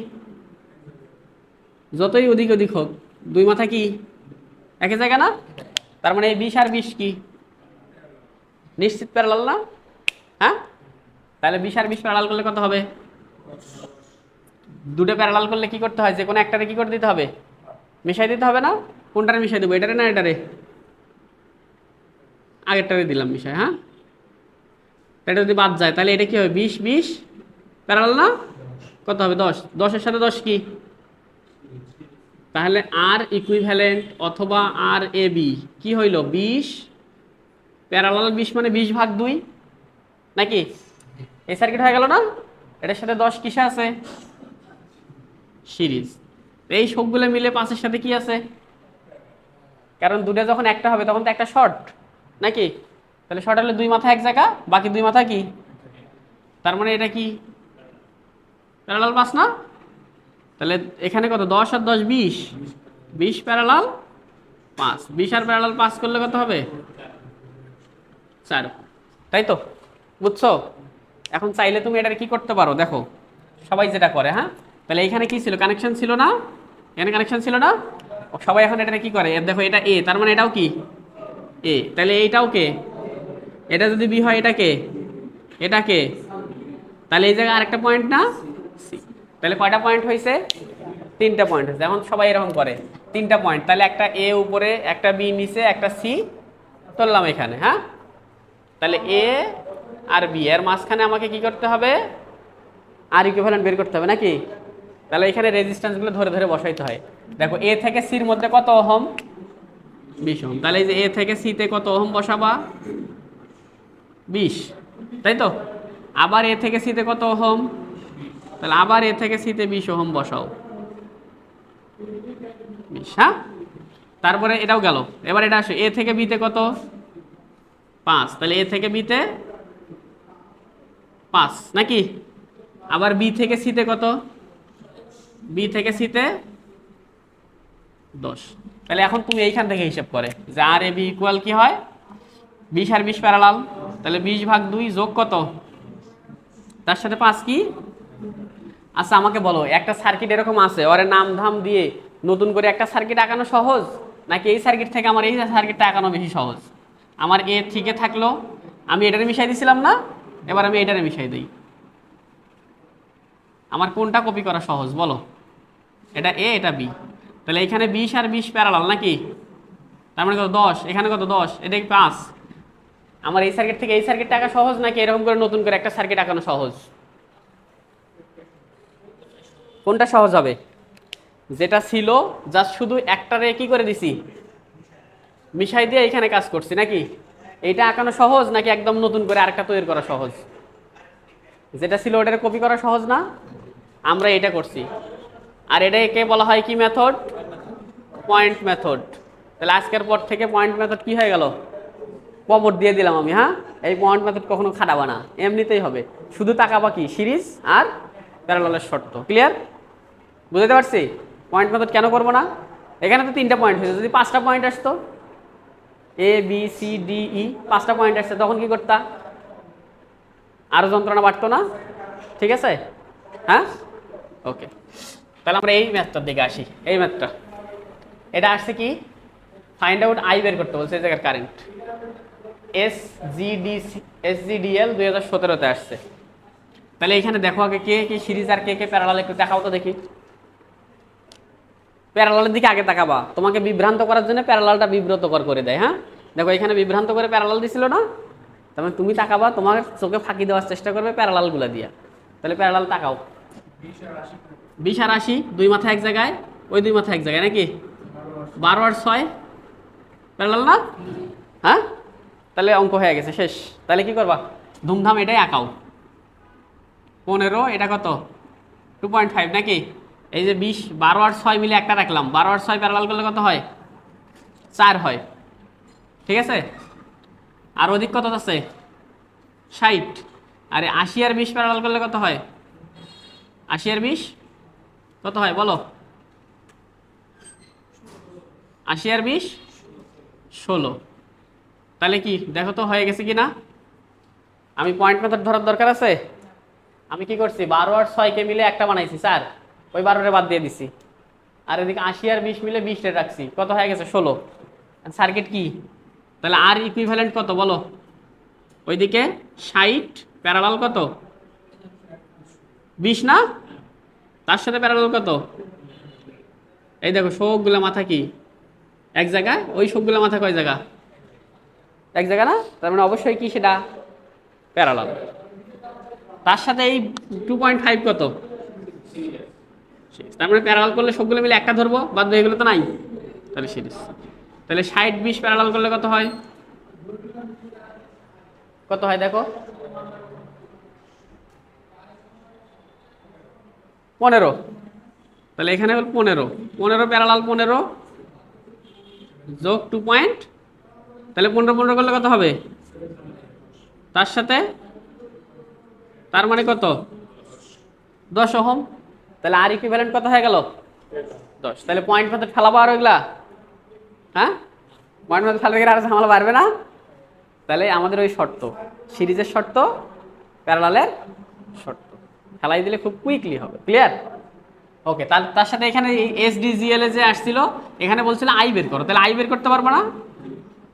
Speaker 1: যতই ওদিক ওদিক হোক, দুই মাথা কি একই জায়গা না? তার মানে এই 20 আর 20 কি নিশ্চিত প্যারালাল না? হ্যাঁ, তাহলে 20 আর 20 প্যারালাল করলে কত হবে? দুটো প্যারালাল করলে কি করতে হয়, যে কোনো একটারে কি করে দিতে হবে, মিশাই দিতে হবে না? কোনটারে মিশাই দেবো, এটারে না এটারে? আগেরটারে দিলাম মিশাই। হ্যাঁ, এটা যদি বাদ যায় তাহলে এটা কি হবে, 20 20 প্যারালাল না? কত হবে, 10। 10-এর সাথে 10 কি, তাহলে আর ইকুইভ্যালেন্ট অথবা আর এ বি কি হইল, 20 প্যারালাল 20 মানে 20/2 নাকি? এই সার্কিট হয়ে গেল না? এটার সাথে 10 কিসে আছে, সিরিজ। এই সবগুলো মিলে 5-এর সাথে কি আছে, কারণ দুটো যখন একটা হবে তখন তো একটা শর্ট নাকি? তাহলে শর্ট হলে দুই মাথা এক জায়গা, বাকি দুই মাথা কি? তার মানে এটা কি প্যারালাল 5 না? তাহলে এখানে কত, 10 আর 10 20, 20 প্যারালাল 5, 20 আর প্যারালাল 5 করলে কত হবে, 4। তাই তো, বুঝছো? এখন চাইলে তুমি এটা কি করতে পারো, দেখো সবাই যেটা করে। হ্যাঁ, তাহলে এখানে কি ছিল, কানেকশন ছিল না? এখানে কানেকশন ছিল না? সবাই এখন এটা কি করে, দেখো এটা এ, তার মানে এটাও কি এ, তাহলে এইটাও কে, এটা যদি বি হয় এটা কে, এটা কে, তাহলে এই জায়গায় আরেকটা পয়েন্ট না সি। তাহলে কয়টা পয়েন্ট হয়েছে, তিনটা পয়েন্ট হচ্ছে। এখন সবাই এরকম করে তিনটা পয়েন্ট, তাহলে একটা এ উপরে, একটা বি নিচে, একটা সি তুললাম এখানে। হ্যাঁ, তাহলে এ আর বি এর মাঝখানে আমাকে কি করতে হবে, আর ইকুইভ্যালেন্ট বের করতে হবে নাকি? তাহলে এখানে রেজিস্ট্যান্সগুলো ধরে ধরে বসাইতে হয়। দেখো এ থেকে সির মধ্যে কত ওহম, 20 ওহম। তাহলে এই যে এ থেকে সিতে কত ওহম বসাবা, 20, তাই তো? আবার এ থেকে সিতে কত ওহম, তাহলে আবার এ থেকে সিতে 20 ওহম বসাও, 20। হ্যাঁ, তারপরে এটাও গেল। এবার এটা আসে এ থেকে বিতে কত, 5, তাহলে এ থেকে বিতে 5 নাকি? আবার বি থেকে সিতে কত, বি থেকে সিতে 10। তাহলে এখন তুমি এইখান থেকে হিসাব করে যে আর এ বি ইকুয়াল কি হয়, 20 আর 20 প্যারালাল, তাহলে 20/2 যোগ কত, তার সাথে 5 কি? আচ্ছা আমাকে বলো, একটা সার্কিট এরকম আছে, ওরে নাম ধাম দিয়ে নতুন করে একটা সার্কিট আঁকানো সহজ, নাকি এই সার্কিট থেকে আমার এই সার্কিটটা আঁকানো বেশি সহজ? আমার এ ঠিকই থাকলো, আমি এটারে মিশাই দিছিলাম না, এবার আমি এটারে মিশাই দিই। আমার কোনটা কপি করা সহজ বলো? এটা এ, এটা বি। তাহলে এখানে 20 আর 20 প্যারালাল নাকি? তার মানে কত, 10। এখানে কত, 10, এটা কি 5? আমার এই সার্কিট থেকে এই সার্কিটটা আঁকা সহজ, নাকি এরকম করে নতুন করে একটা সার্কিট আঁকানো সহজ? কোনটা সহজ হবে? যেটা ছিল জাস্ট শুধু একটারে কি করে দিছি, মিশাই দিয়ে এখানে কাজ করছি নাকি? এইটা আঁকানো সহজ, নাকি একদম নতুন করে আরেকটা তৈরি করা সহজ? যেটা ছিল ওটারে কপি করা সহজ না? আমরা এটা করছি। আর এটাকে বলা হয় কি মেথড, পয়েন্ট মেথড। তাহলে আজকের পর থেকে পয়েন্ট মেথড কি হয়ে গেল, কবর দিয়ে দিলাম আমি। হ্যাঁ, এই পয়েন্ট মেথড কখনো খাটাবা না, এমনিতেই হবে। শুধু তাকাবা কি, সিরিজ আর প্যারালালের শর্ত। ক্লিয়ার? বুঝতে পারছি পয়েন্ট মেথড কেন করবো না? এখানে তো 3টা পয়েন্ট হয়েছে, যদি 5টা পয়েন্ট আসতো, A B C D E, 5টা পয়েন্ট আসছে, তখন কি করতা? আরো যন্ত্রণা বাড়তো না? ঠিক আছে, হ্যাঁ, ওকে। তাহলে আমরা এই ম্যাথটার দিকে আসি। এই ম্যাথটা, এটা আসছে কি, ফাইন্ড আউট আই বের করতে বলছে, এই জায়গার কারেন্ট SGDL 2017-তে আসছে। তাহলে এখানে দেখো আগে কে কে সিরিজ আর কে কে প্যারালাল, একটু দেখাও তো দেখি। প্যারালালের দিকে আগে তাকাবা, তোমাকে বিভ্রান্ত করার জন্য প্যারালালটা বিব্রতকর করে দেয়। হ্যাঁ, দেখো এখানে বিভ্রান্ত করে প্যারালাল দিছিল না, তার তুমি তাকাবা, তোমার চোখে ফাঁকি দেওয়ার চেষ্টা করবে প্যারালালগুলো দিয়া। তাহলে প্যারালাল তাকাও, 20 আর 80 দুই মাথা এক জায়গায়, ওই দুই মাথা এক জায়গায় নাকি? 12 আর 6 প্যারালাল না? হ্যাঁ, তাহলে অঙ্ক হয়ে গেছে, শেষ। তাহলে কি করবা, ধুমধাম এটাই আঁকাও। 15, এটা কত, 2.5 নাকি? এই যে 20, 12 আর 6 মিলে একটা রাখলাম, 12 আর 6 প্যারালাল করলে কত হয়, 4 হয়। ঠিক আছে, আর ওদিক কত আছে, 60। আরে 80 আর 20 প্যারালাল করলে কত হয়, 80 আর 20 কত হয় বলো? 80 আর 20 16। তাহলে কি দেখো তো হয়ে গেছে কি না? আমি পয়েন্ট মেথড ধরার দরকার আছে? আমি কি করছি, 12 আর 6 কে মিলে একটা বানাইছি 4, ওই 12রে বাদ দিয়ে দিছি। আর এদিকে 80 আর 20 মিলে 20 রাখছি, কত হয়ে গেছে, 16। সার্কিট কি, তাহলে আর ইকুইভ্যালেন্ট কত বলো? ওইদিকে 60 প্যারালাল কত, 20 না? তার সাথে প্যারালাল কত? এই দেখো সবগুলা মাথা কি এক জায়গায়, ওই সবগুলা মাথা কয় জায়গা, এক জায়গা না? তার মানে অবশ্যই কি সেটা প্যারালাল। তার সাথে এই 2.5 কত, তার মানে প্যারালাল করলে সবগুলো মিলে একটা ধরবো, বাদ দিয়ে এগুলো তো নাই, তাহলে সিরিজ। তাহলে 60 20 প্যারালাল করলে কত হয়, কত হয় দেখো, 15। তাহলে এখানে হল 15 প্যারালাল 15 যোগ 2 পয়েন্ট, তাহলে 15 করলে কত হবে, তার সাথে তার মানে কত, 10 ওহম। তাহলে আর ইকুইভ্যালেন্ট কত হয়ে গেল, 10। তাহলে পয়েন্ট মেথড ফেলাবো আর ওইগুলা, হ্যাঁ, পয়েন্ট মেথড ফেলাবে আর ঝামেলা পারবে না। তাহলে আমাদের ওই শর্ত, সিরিজের শর্ত, প্যারালালের শর্ত ফেলাই দিলে খুব কুইকলি হবে। ক্লিয়ার? ওকে, তার সাথে এখানে SDGL এ যে আসছিল, এখানে বলছিল আই বের করো, তাহলে আই বের করতে পারবো না?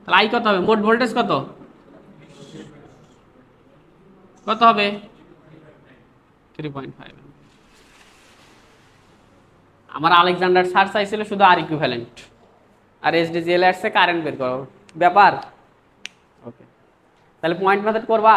Speaker 1: তাহলে আই কত হবে, মোট ভোল্টেজ কত, কত হবে, 3.5। আমার আলেকজান্ডার স্যার চাইছিল শুধু আর ইকুইভ্যালেন্ট, আর এসডিজিএল আসছে কারেন্ট বের করো, ব্যাপার। ওকে, তাহলে পয়েন্ট মেথড করবা।